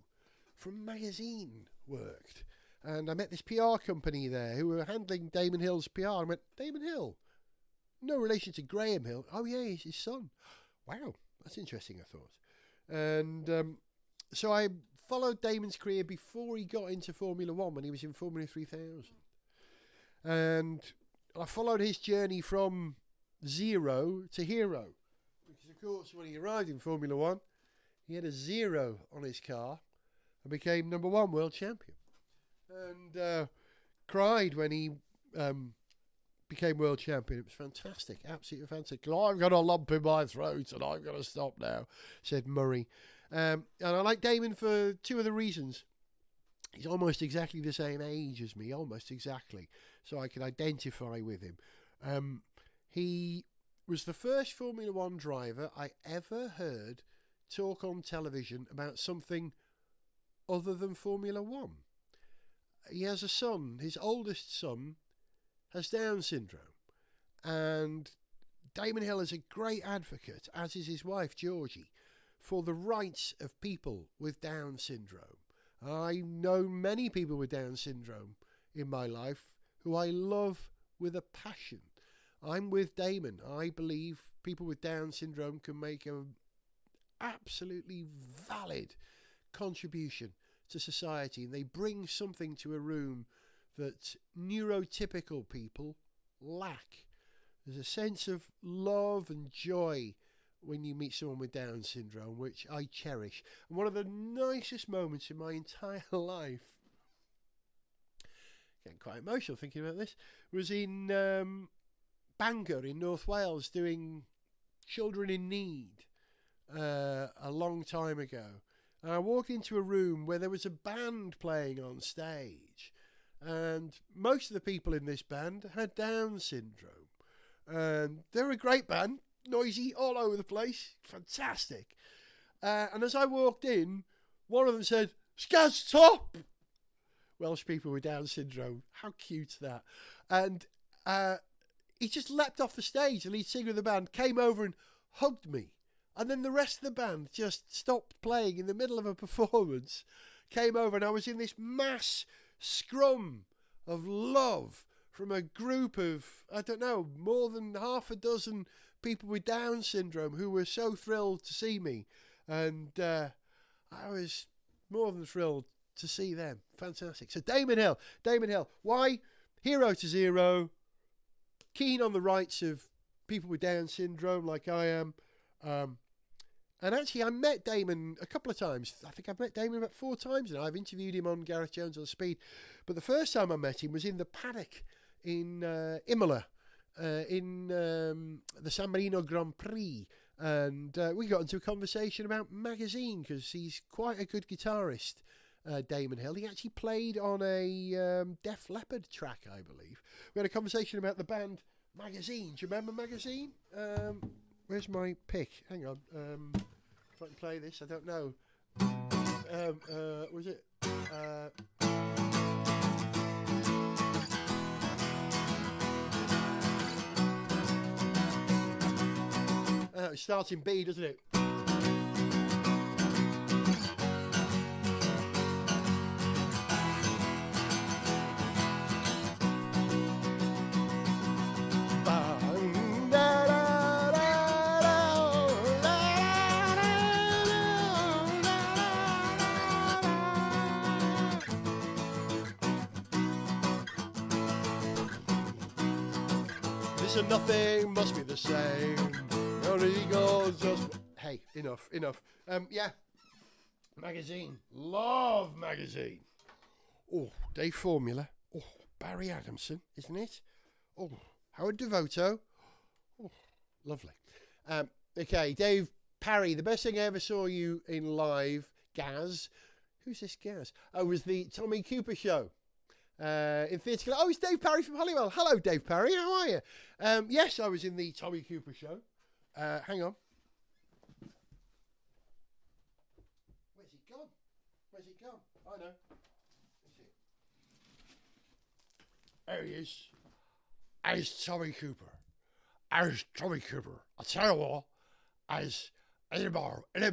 from Magazine worked. And I met this PR company there who were handling Damon Hill's PR. I went, Damon Hill? No relation to Graham Hill. Oh, yeah, he's his son. Wow, that's interesting, I thought. And so I followed Damon's career before he got into Formula One, when he was in Formula 3000. And I followed his journey from zero to hero. Because, of course, when he arrived in Formula One, he had a 0 on his car and became number 1 world champion. And cried when he became world champion. It was fantastic, absolutely fantastic. I've got a lump in my throat and I've got to stop now, said Murray. And I like Damon for 2 other reasons. He's almost exactly the same age as me, almost exactly, so I can identify with him. He was the first Formula One driver I ever heard talk on television about something other than Formula One. He has a son. His oldest son has Down syndrome. And Damon Hill is a great advocate, as is his wife, Georgie, for the rights of people with Down syndrome. I know many people with Down syndrome in my life who I love with a passion. I'm with Damon. I believe people with Down syndrome can make an absolutely valid contribution to society, and they bring something to a room that neurotypical people lack. There's a sense of love and joy when you meet someone with Down syndrome, which I cherish. And one of the nicest moments in my entire life, getting quite emotional thinking about this, was in Bangor in North Wales doing Children in Need a long time ago. And I walked into a room where there was a band playing on stage, and most of the people in this band had Down syndrome. And they're a great band, noisy all over the place, fantastic. And as I walked in, one of them said, "Skaz top!" Welsh people with Down syndrome, how cute's that? And he just leapt off the stage, the lead singer of the band, came over and hugged me. And then the rest of the band just stopped playing in the middle of a performance, came over, and I was in this mass scrum of love from a group of, I don't know, more than half a dozen people with Down syndrome who were so thrilled to see me. And I was more than thrilled to see them. Fantastic. So Damon Hill. Why? Hero to zero. Keen on the rights of people with Down syndrome like I am. And actually, I met Damon a couple of times. I think I've met Damon about 4 times now. I've interviewed him on Gareth Jones on Speed. But the first time I met him was in the paddock in Imola, in the San Marino Grand Prix. And we got into a conversation about Magazine, because he's quite a good guitarist, Damon Hill. He actually played on a Def Leppard track, I believe. We had a conversation about the band Magazine. Do you remember Magazine? Where's my pick? Hang on. If I can play this, I don't know. Was it? It starts in B, doesn't it? This and nothing must be the same. No eagles just... Hey, enough. Yeah. Magazine. Love Magazine. Oh, Dave Formula. Oh, Barry Adamson, isn't it? Oh, Howard Devoto. Oh, lovely. Okay, Dave Parry. The best thing I ever saw you in live, Gaz. Who's this Gaz? Oh, was the Tommy Cooper show. In theatre. Oh, it's Dave Parry from Holywell. Hello, Dave Parry. How are you? Yes, I was in the Tommy Cooper show. Hang on. Where's he gone? I know. There he is. as Tommy Cooper. As Tommy Cooper. I tell you what, as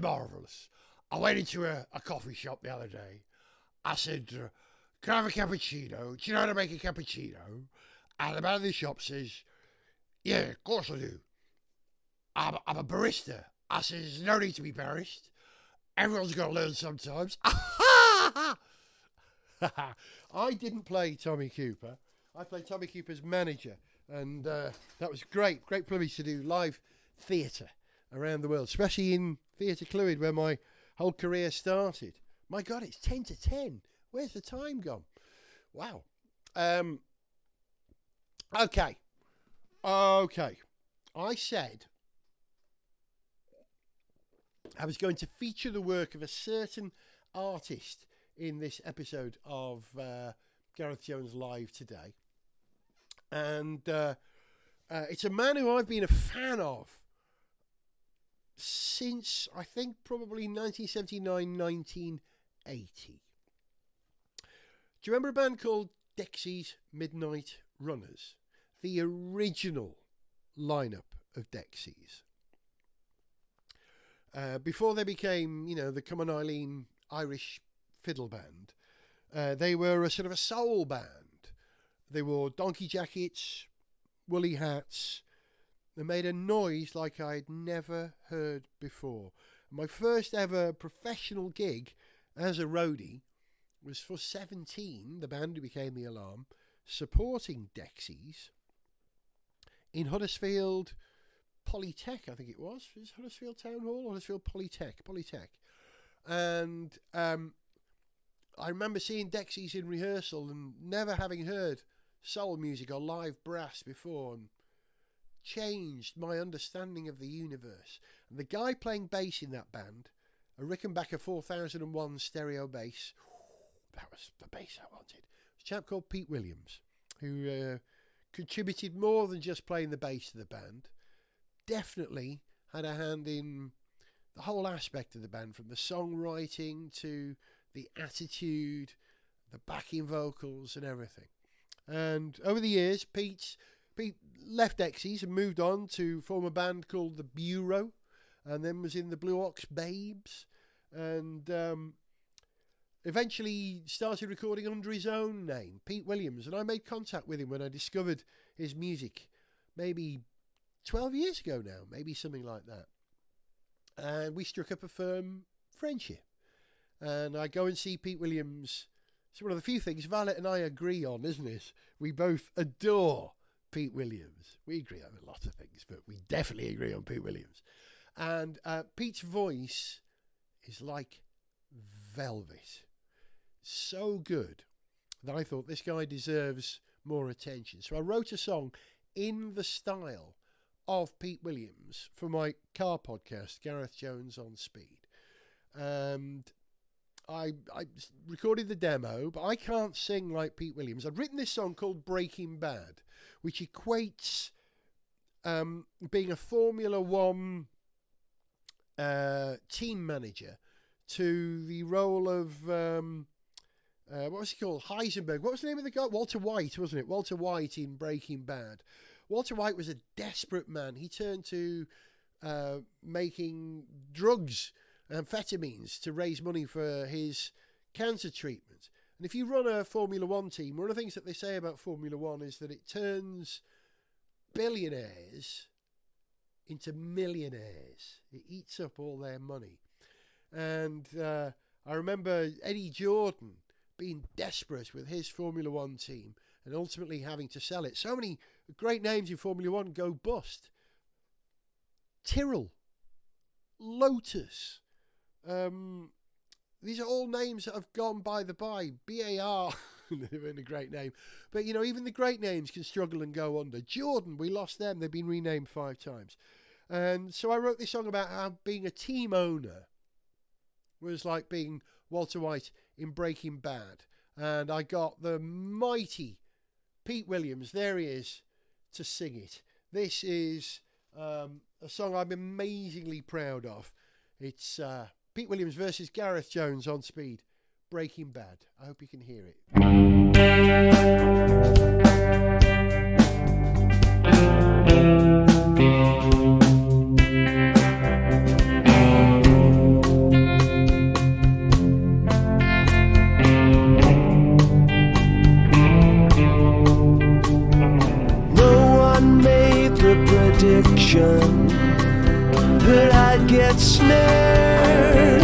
marvellous. I went into a coffee shop the other day. I said, can I have a cappuccino? Do you know how to make a cappuccino? And the man in the shop says, yeah, of course I do. I'm a barista. I said, there's no need to be embarrassed. Everyone's got to learn sometimes. I didn't play Tommy Cooper. I played Tommy Cooper's manager. And that was great. Great privilege to do live theatre around the world, especially in Theatre Clwyd, where my whole career started. My God, it's 10 to 10. Where's the time gone? Wow. Okay. I said I was going to feature the work of a certain artist in this episode of Gareth Jones Live today. And it's a man who I've been a fan of since, I think, probably 1979, 1980. Do you remember a band called Dexy's Midnight Runners? The original lineup of Dexys. Before they became, the Come On Eileen Irish fiddle band, they were a sort of a soul band. They wore donkey jackets, woolly hats. They made a noise like I'd never heard before. My first ever professional gig as a roadie was for 17, the band who became The Alarm, supporting Dexys in Huddersfield Polytech, I think it was. Was it Huddersfield Town Hall? Huddersfield Polytech. And I remember seeing Dexys in rehearsal and never having heard soul music or live brass before, and changed my understanding of the universe. And the guy playing bass in that band, a Rickenbacker 4001 stereo bass, that was the bass I wanted. It was a chap called Pete Williams, who contributed more than just playing the bass to the band. Definitely had a hand in the whole aspect of the band, from the songwriting to the attitude, the backing vocals and everything. And over the years, Pete left Dexys and moved on to form a band called The Bureau, and then was in the Blue Ox Babes, and eventually started recording under his own name, Pete Williams. And I made contact with him when I discovered his music, maybe 12 years ago now, maybe something like that. And we struck up a firm friendship. And I go and see Pete Williams. It's one of the few things Violet and I agree on, isn't it? We both adore Pete Williams. We agree on a lot of things, but we definitely agree on Pete Williams. And Pete's voice is like velvet. So good that I thought this guy deserves more attention. So I wrote a song in the style of Pete Williams for my car podcast, Gareth Jones on Speed. And I recorded the demo, but I can't sing like Pete Williams. I'd written this song called Breaking Bad, which equates being a Formula One team manager to the role of, what was he called? Heisenberg. What was the name of the guy? Walter White, wasn't it? Walter White in Breaking Bad. Walter White was a desperate man. He turned to making drugs, amphetamines, to raise money for his cancer treatment. And if you run a Formula One team, one of the things that they say about Formula One is that it turns billionaires into millionaires. It eats up all their money. And I remember Eddie Jordan being desperate with his Formula One team and ultimately having to sell it. So many great names in Formula One go bust. Tyrrell, Lotus. These are all names that have gone by the by. BAR, they're a great name. But, even the great names can struggle and go under. Jordan, we lost them. They've been renamed 5 times. And so I wrote this song about how being a team owner was like being Walter White in Breaking Bad. And I got the mighty Pete Williams, there he is, to sing it. This is a song I'm amazingly proud of. It's Pete Williams versus Gareth Jones on Speed, Breaking Bad. I hope you can hear it. prediction that I'd get snared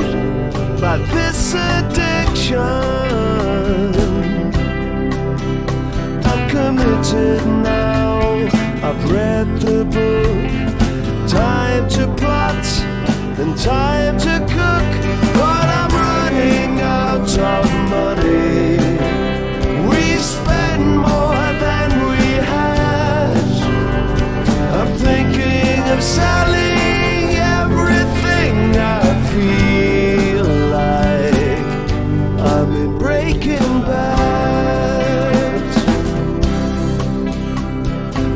by this addiction. I'm committed now, I've read the book. Time to plot and time to cook, but I'm running out of money. We spend more than we had. I'm thinking of selling everything. I feel like I'm in Breaking Bad.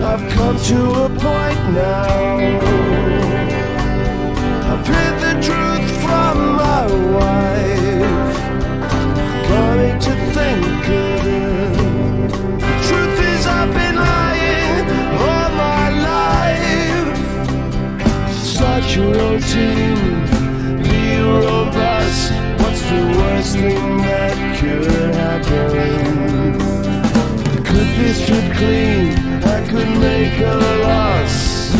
I've come to a point now. I've hid the truth from my wife. Coming to think of it, the truth is I've been lying all my life. Start your own team, be your own boss. What's the worst thing that could happen? I could be stripped clean, I could make a loss.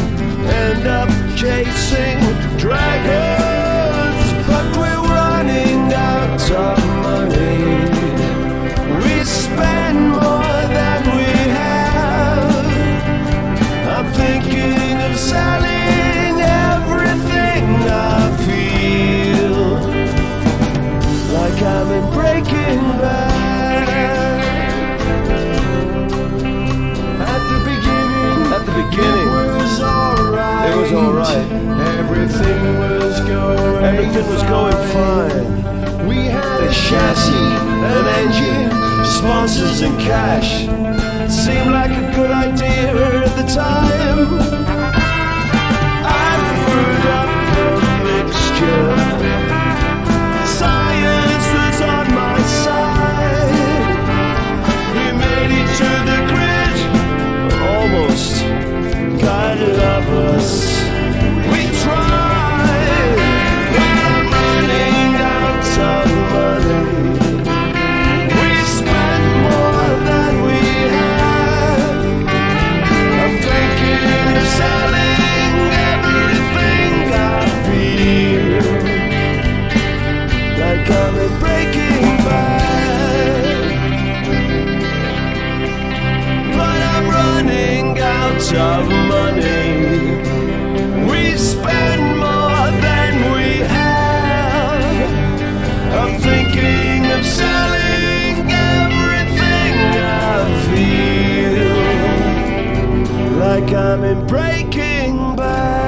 End up chasing dragons, but we're running out of money. We spend more than we have. I'm thinking of selling everything. I feel like I'm in Breaking Bad. At the beginning, it was alright. Everything was going fine. We had a chassis, an engine, sponsors and cash. It seemed like a good idea at the time. I brewed up a mixture. Science was on my side. We made it to the grid, almost. God love us. We tried, but I'm running out of money. We spend more than we have. I'm thinking of selling everything I feel, like I'm in Breaking Bad. But I'm running out of money. We spend more than we have. I'm thinking of selling everything. I feel like I'm in Breaking Bad.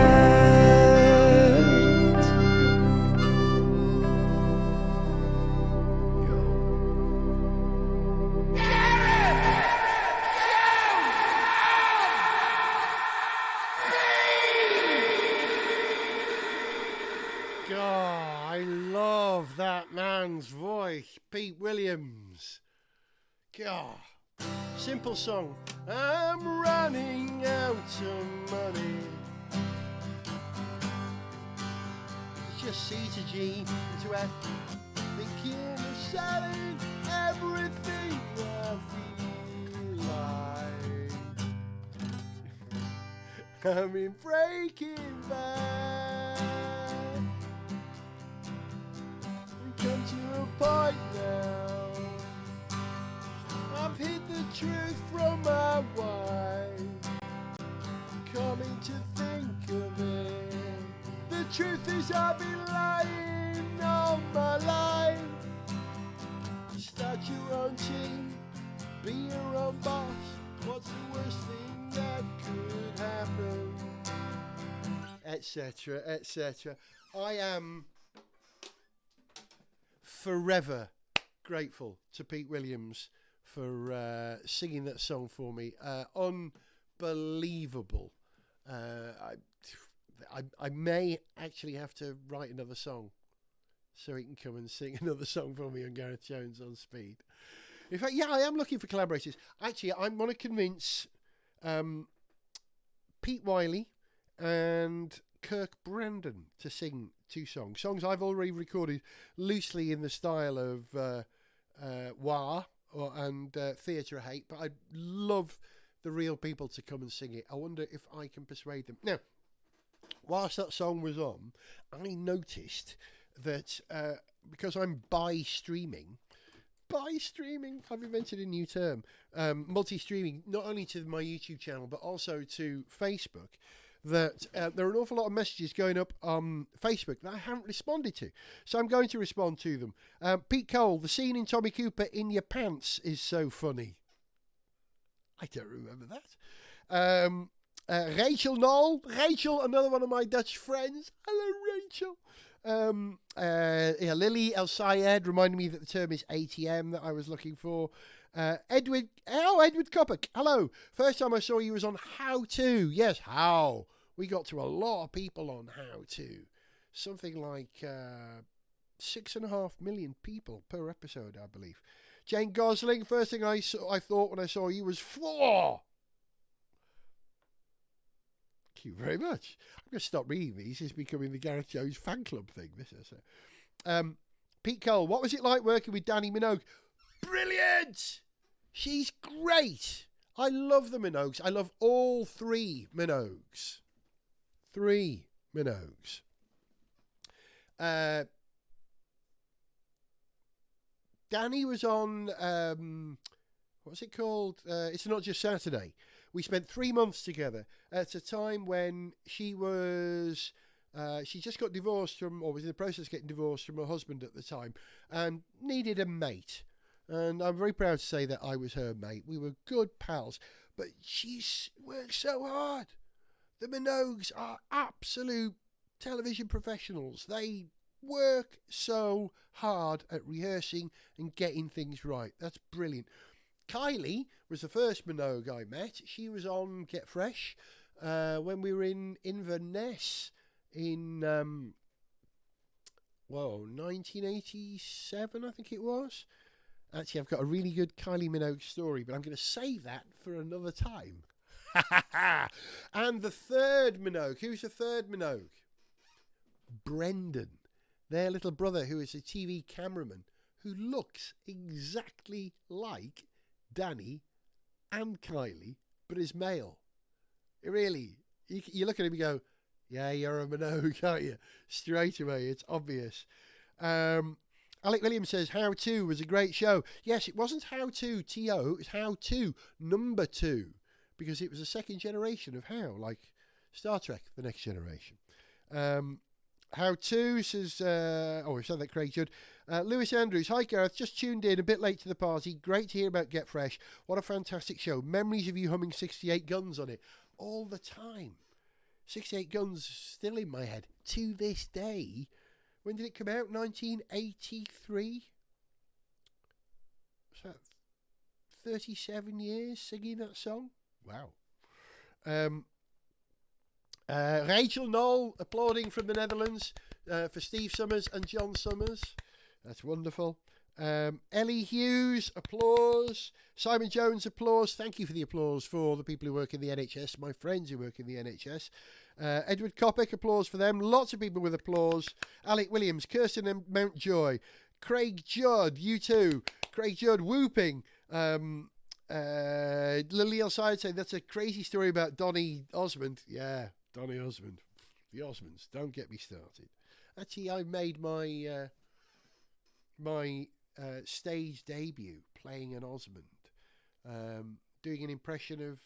God, I love that man's voice, Pete Williams. God, simple song. I'm running out of money. It's just C to G to F. Thinking of selling everything I feel like. I'm in Breaking Bad. Come to a point now. I've hid the truth from my wife. Coming to think of it, the truth is I've been lying all my life. Start your own team, be your own boss. What's the worst thing that could happen? Etc. etc. I am forever grateful to Pete Williams for singing that song for me. Unbelievable. I may actually have to write another song so he can come and sing another song for me on Gareth Jones on Speed. In fact, yeah, I am looking for collaborators. Actually, I want to convince Pete Wiley and Kirk Brandon to sing two songs I've already recorded loosely in the style of Wah and Theatre of Hate, but I'd love the real people to come and sing it. I wonder if I can persuade them. Now, whilst that song was on, I noticed that because I'm bi-streaming, I've invented a new term, multi-streaming, not only to my YouTube channel, but also to Facebook, that there are an awful lot of messages going up on Facebook that I haven't responded to. So I'm going to respond to them. Pete Cole, the scene in Tommy Cooper in your pants is so funny. I don't remember that. Rachel Knoll. Rachel, another one of my Dutch friends. Hello, Rachel. Lily El Sayed reminded me that the term is ATM that I was looking for. Edward Kopic. Hello. First time I saw you was on How To. Yes, How. We got to a lot of people on How To. Something like 6.5 million people per episode, I believe. Jane Gosling. First thing I thought when I saw you was floor. Thank you very much. I'm going to stop reading these. It's becoming the Gareth Jones fan club thing. This is Pete Cole. What was it like working with Danny Minogue? Brilliant. She's great. I love the Minogues. I love all three Minogues. Danny was on, what's it called? It's Not Just Saturday. We spent 3 months together at a time when she was, she just got divorced from, or was in the process of getting divorced from her husband at the time, and needed a mate. And I'm very proud to say that I was her mate. We were good pals, but she's worked so hard. The Minogues are absolute television professionals. They work so hard at rehearsing and getting things right. That's brilliant. Kylie was the first Minogue I met. She was on Get Fresh when we were in Inverness in 1987, I think it was. Actually, I've got a really good Kylie Minogue story, but I'm going to save that for another time. And the third Minogue. Who's the third Minogue? Brendan, their little brother, who is a TV cameraman, who looks exactly like Danny and Kylie, but is male. Really, you look at him and go, yeah, you're a Minogue, aren't you? Straight away, it's obvious. Alec Williams says, How To was a great show. Yes, it wasn't How To, T-O, it was How To, number 2, because it was a second generation of How, like Star Trek, The Next Generation. How To says, we've said that, Craig Judd. Lewis Andrews, hi Gareth, just tuned in a bit late to the party. Great to hear about Get Fresh. What a fantastic show. Memories of you humming 68 Guns on it all the time. 68 Guns still in my head to this day. When did it come out? 1983? Was that 37 years singing that song? Wow. Rachel Knoll applauding from the Netherlands for Steve Summers and John Summers. That's wonderful. Ellie Hughes, applause. Simon Jones, applause. Thank you for the applause for the people who work in the NHS, my friends who work in the NHS. Edward Kopic, applause for them. Lots of people with applause. Alec Williams, Kirsten and Mountjoy. Craig Judd, you too. Craig Judd whooping. Lily Elside saying that's a crazy story about Donny Osmond. Yeah, Donny Osmond. The Osmonds, don't get me started. Actually, I made my stage debut playing an Osmond, doing an impression of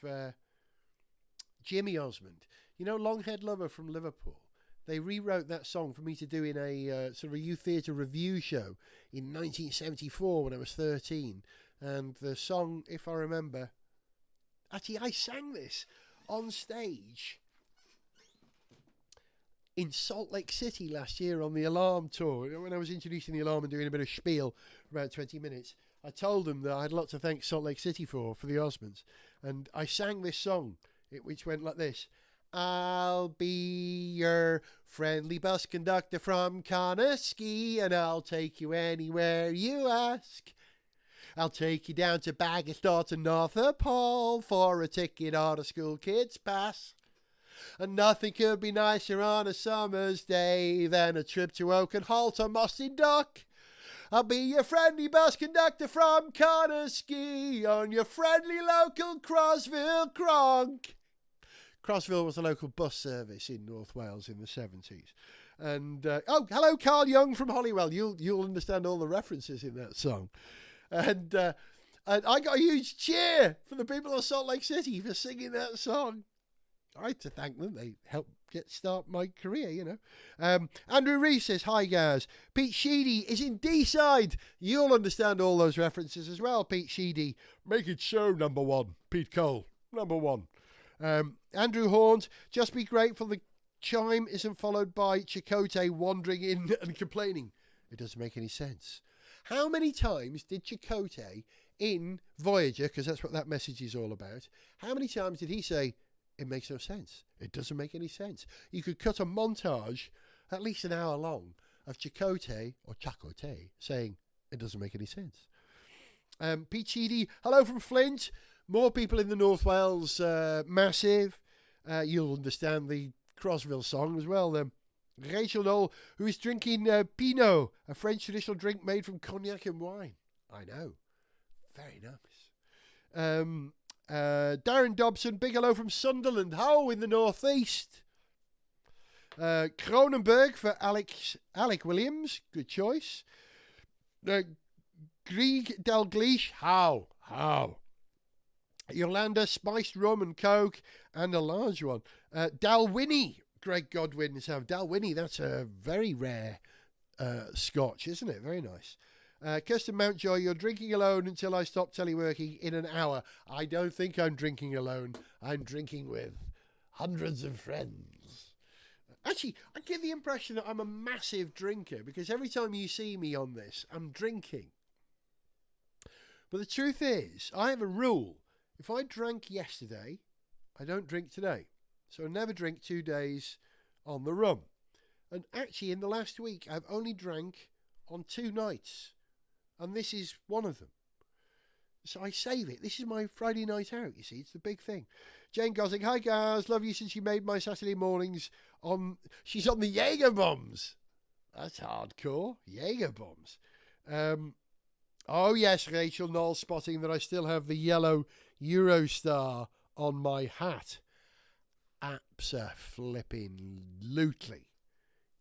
Jimmy Osmond. You know, Longhead Lover from Liverpool. They rewrote that song for me to do in a sort of a youth theatre review show in 1974 when I was 13. And the song, if I remember, actually I sang this on stage in Salt Lake City last year on the Alarm tour. When I was introducing the Alarm and doing a bit of spiel for about 20 minutes, I told them that I had a lot to thank Salt Lake City for the Osmonds. And I sang this song, which went like this. I'll be your friendly bus conductor from Conaskey, and I'll take you anywhere you ask. I'll take you down to Baggerstor to Northup Hall for a ticket or a school kids pass. And nothing could be nicer on a summer's day than a trip to Oakenhall to Mossy Dock. I'll be your friendly bus conductor from Carnegie on your friendly local Crossville Cronk. Crossville was a local bus service in North Wales in the 70s. And, hello, Carl Young from Holywell. You'll understand all the references in that song. And I got a huge cheer from the people of Salt Lake City for singing that song. I had to thank them. They helped start my career, you know. Andrew Reese says, hi, guys. Pete Sheedy is in D-side. You'll understand all those references as well, Pete Sheedy. Make it so, number one. Pete Cole, number one. Andrew Horns, just be grateful the chime isn't followed by Chakotay wandering in and complaining. It doesn't make any sense. How many times did Chakotay in Voyager, because that's what that message is all about, how many times did he say, it makes no sense? It doesn't make any sense. You could cut a montage, at least an hour long, of Chakotay saying, it doesn't make any sense. Pete Sheedy, hello from Flint. More people in the North Wales massive. You'll understand the Crossville song as well. Rachel Knoll, who is drinking Pinot, a French traditional drink made from cognac and wine. I know. Very nice. Darren Dobson, big hello from Sunderland. How in the northeast. Cronenberg for Alec Williams. Good choice. Grieg Dalgleish. How? Yolanda, spiced rum and coke, and a large one. Dalwhinnie. Greg Godwin is how Dalwhinnie. That's a very rare scotch, isn't it? Very nice. Kirsten Mountjoy, you're drinking alone until I stop teleworking in an hour. I don't think I'm drinking alone. I'm drinking with hundreds of friends. Actually, I get the impression that I'm a massive drinker because every time you see me on this, I'm drinking. But the truth is, I have a rule. If I drank yesterday, I don't drink today. So I never drink 2 days on the rum. And actually, in the last week, I've only drank on 2 nights. And this is one of them. So I save it. This is my Friday night out, you see. It's the big thing. Jane Gosling, hi guys. Love you since you made my Saturday mornings on... She's on the Jaeger bombs. That's hardcore. Jaeger bombs. Oh yes, Rachel Knoll spotting that I still have the yellow Eurostar on my hat. Abso-flipping-lutely.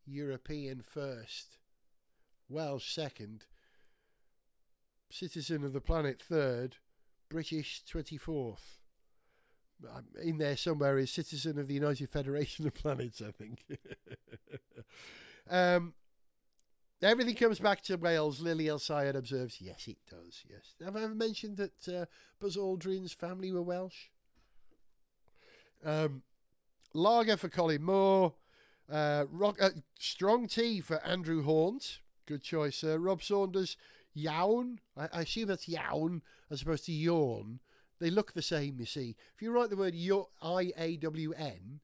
European first. Welsh second. Citizen of the planet third. British 24th. In there somewhere is citizen of the United Federation of Planets, I think. Everything comes back to Wales, Lily El Sayed observes. Yes, it does, yes. Have I ever mentioned that Buzz Aldrin's family were Welsh? Lager for Colin Moore. Strong tea for Andrew Horns. Good choice. Rob Saunders, yawn. I assume that's yawn as opposed to yawn. They look the same, you see. If you write the word I-A-W-N,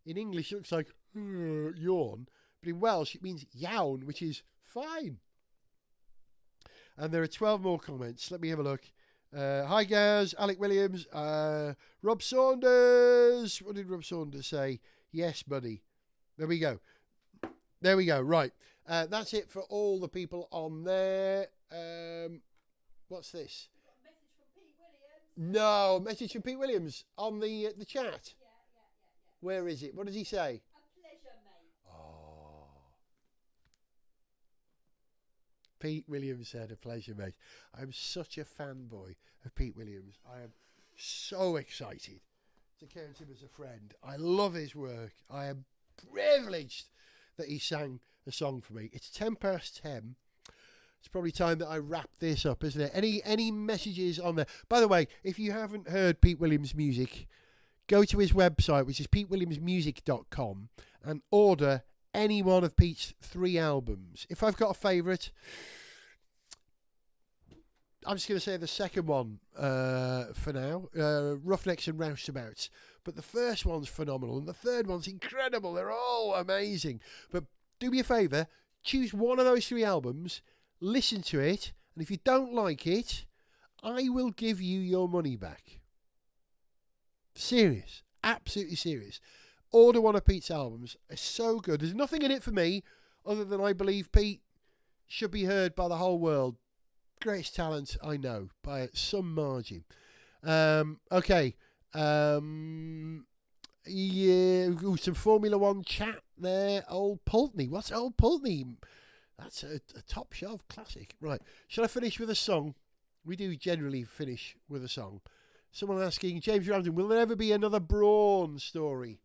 in English it looks like yawn, but in Welsh it means yawn, which is fine. And there are 12 more comments. Let me have a look. Hi guys, Alec Williams, Rob Saunders. What did Rob Saunders say? Yes, buddy. There we go. Right. That's it for all the people on there. What's this? We've got a message from Pete Williams. No, message from Pete Williams on the chat. Yeah. Where is it? What does he say? A pleasure, mate. Oh. Pete Williams said, a pleasure, mate. I'm such a fanboy of Pete Williams. I am so excited to count him as a friend. I love his work. I am privileged that he sang a song for me. It's 10:10. It's probably time that I wrap this up, isn't it? Any messages on there? By the way, if you haven't heard Pete Williams' music, go to his website, which is petewilliamsmusic.com, and order any one of Pete's 3 albums. If I've got a favourite, I'm just going to say the second one for now, Roughnecks and Roustabouts. But the first one's phenomenal, and the third one's incredible. They're all amazing. But do me a favour, choose one of those 3 albums, listen to it, and if you don't like it, I will give you your money back. Serious. Absolutely serious. Order one of Pete's albums. It's so good. There's nothing in it for me other than I believe Pete should be heard by the whole world. Greatest talent I know by some margin. Okay. Yeah, some Formula One chat there. Old Pulteney. What's Old Pulteney? That's a top shelf classic. Right. Shall I finish with a song? We do generally finish with a song. Someone asking, James Ramsden, will there ever be another Brawn story?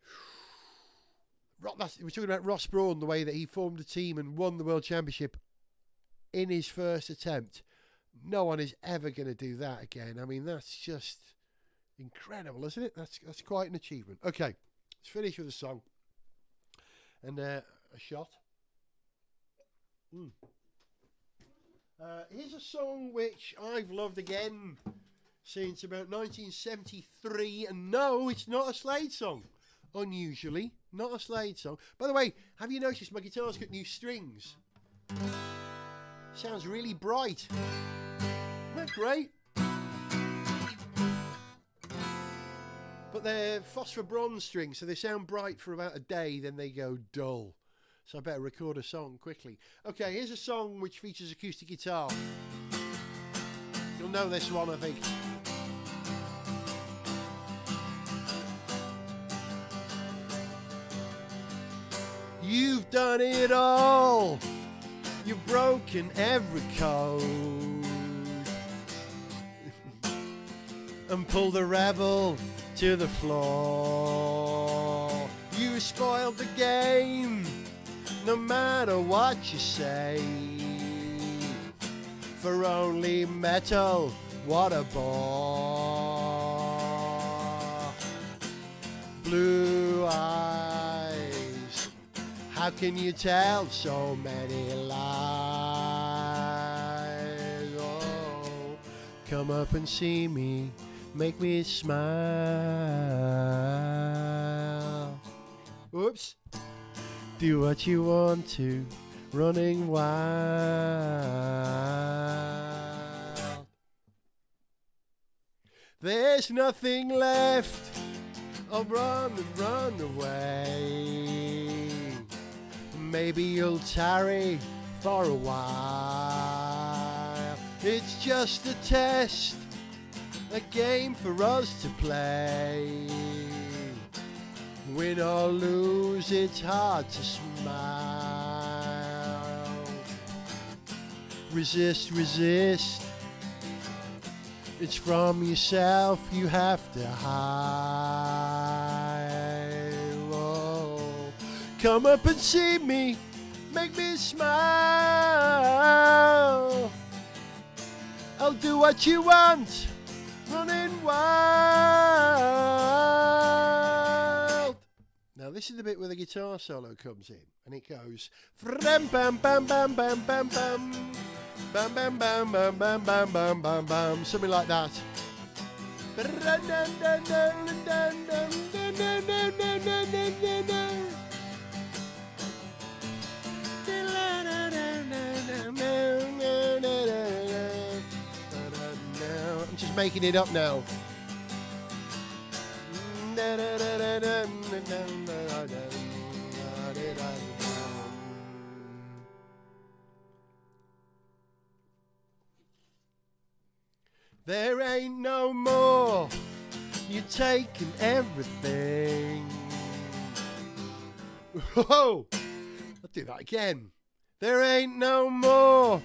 We're talking about Ross Brawn, the way that he formed a team and won the World Championship in his first attempt. No one is ever going to do that again. I mean, that's just incredible, isn't it? That's quite an achievement. Okay, let's finish with a song and a shot. Here's a song which I've loved again since about 1973, and no, it's not a Slade song. Unusually, not a Slade song. By the way, have you noticed my guitar's got new strings? Sounds really bright. Isn't that great? But they're phosphor bronze strings, so they sound bright for about a day, then they go dull. So I better record a song quickly. Okay, here's a song which features acoustic guitar. You'll know this one, I think. You've done it all. You've broken every code and pulled the rebel to the floor. You spoiled the game, no matter what you say. For only metal, what a bore. Blue eyes, how can you tell so many lies? Oh, come up and see me, make me smile. Oops. Do what you want to, running wild. There's nothing left, I'll run and run away. Maybe you'll tarry for a while. It's just a test, a game for us to play. Win or lose, it's hard to smile. Resist, resist. It's from yourself you have to hide. Oh, come up and see me, make me smile. I'll do what you want, running wild. Now this is the bit where the guitar solo comes in, and it goes bam bam bam bam bam bam bam bam bam bam bam bam bam bam bam bam, something like that. I'm just making it up now. There ain't no more, you're taking everything. Whoa! I'll do that again. There ain't no more,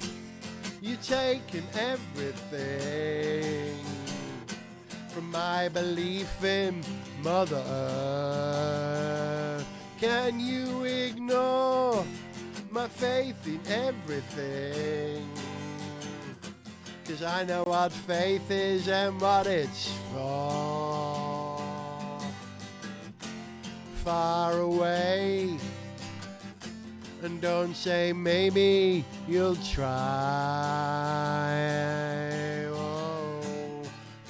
you're taking everything. From my belief in Mother Earth, can you ignore my faith in everything? 'Cause I know what faith is and what it's for. Far away, and don't say maybe you'll try. Oh,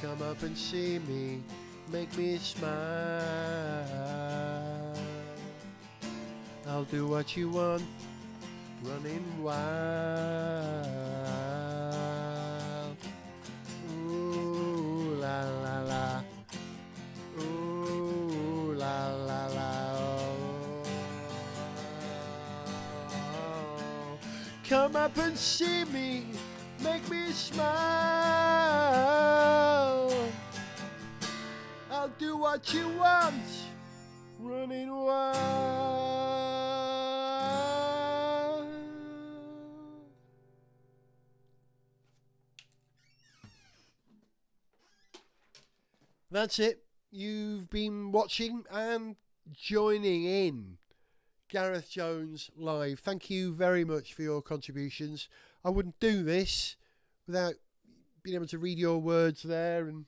come up and see me, make me smile. I'll do what you want, running wild. Ooh la la la, ooh la la la. Oh. come up and see me, make me smile. I'll do what you want, running wild. That's it. You've been watching and joining in Gareth Jones Live. Thank you very much for your contributions. I wouldn't do this without being able to read your words there and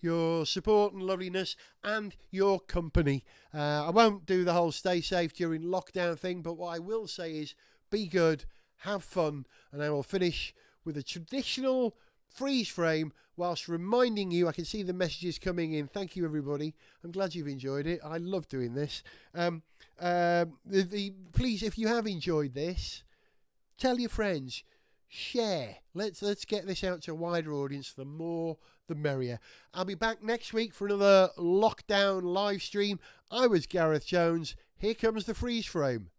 your support and loveliness and your company. I won't do the whole stay safe during lockdown thing, but what I will say is be good, have fun, and I will finish with a traditional freeze frame whilst reminding you. I can see the messages coming in. Thank you, everybody. I'm glad you've enjoyed it. I love doing this. Please, if you have enjoyed this, tell your friends, share. Let's get this out to a wider audience. The more, the merrier. I'll be back next week for another lockdown live stream. I was Gareth Jones. Here comes the freeze frame.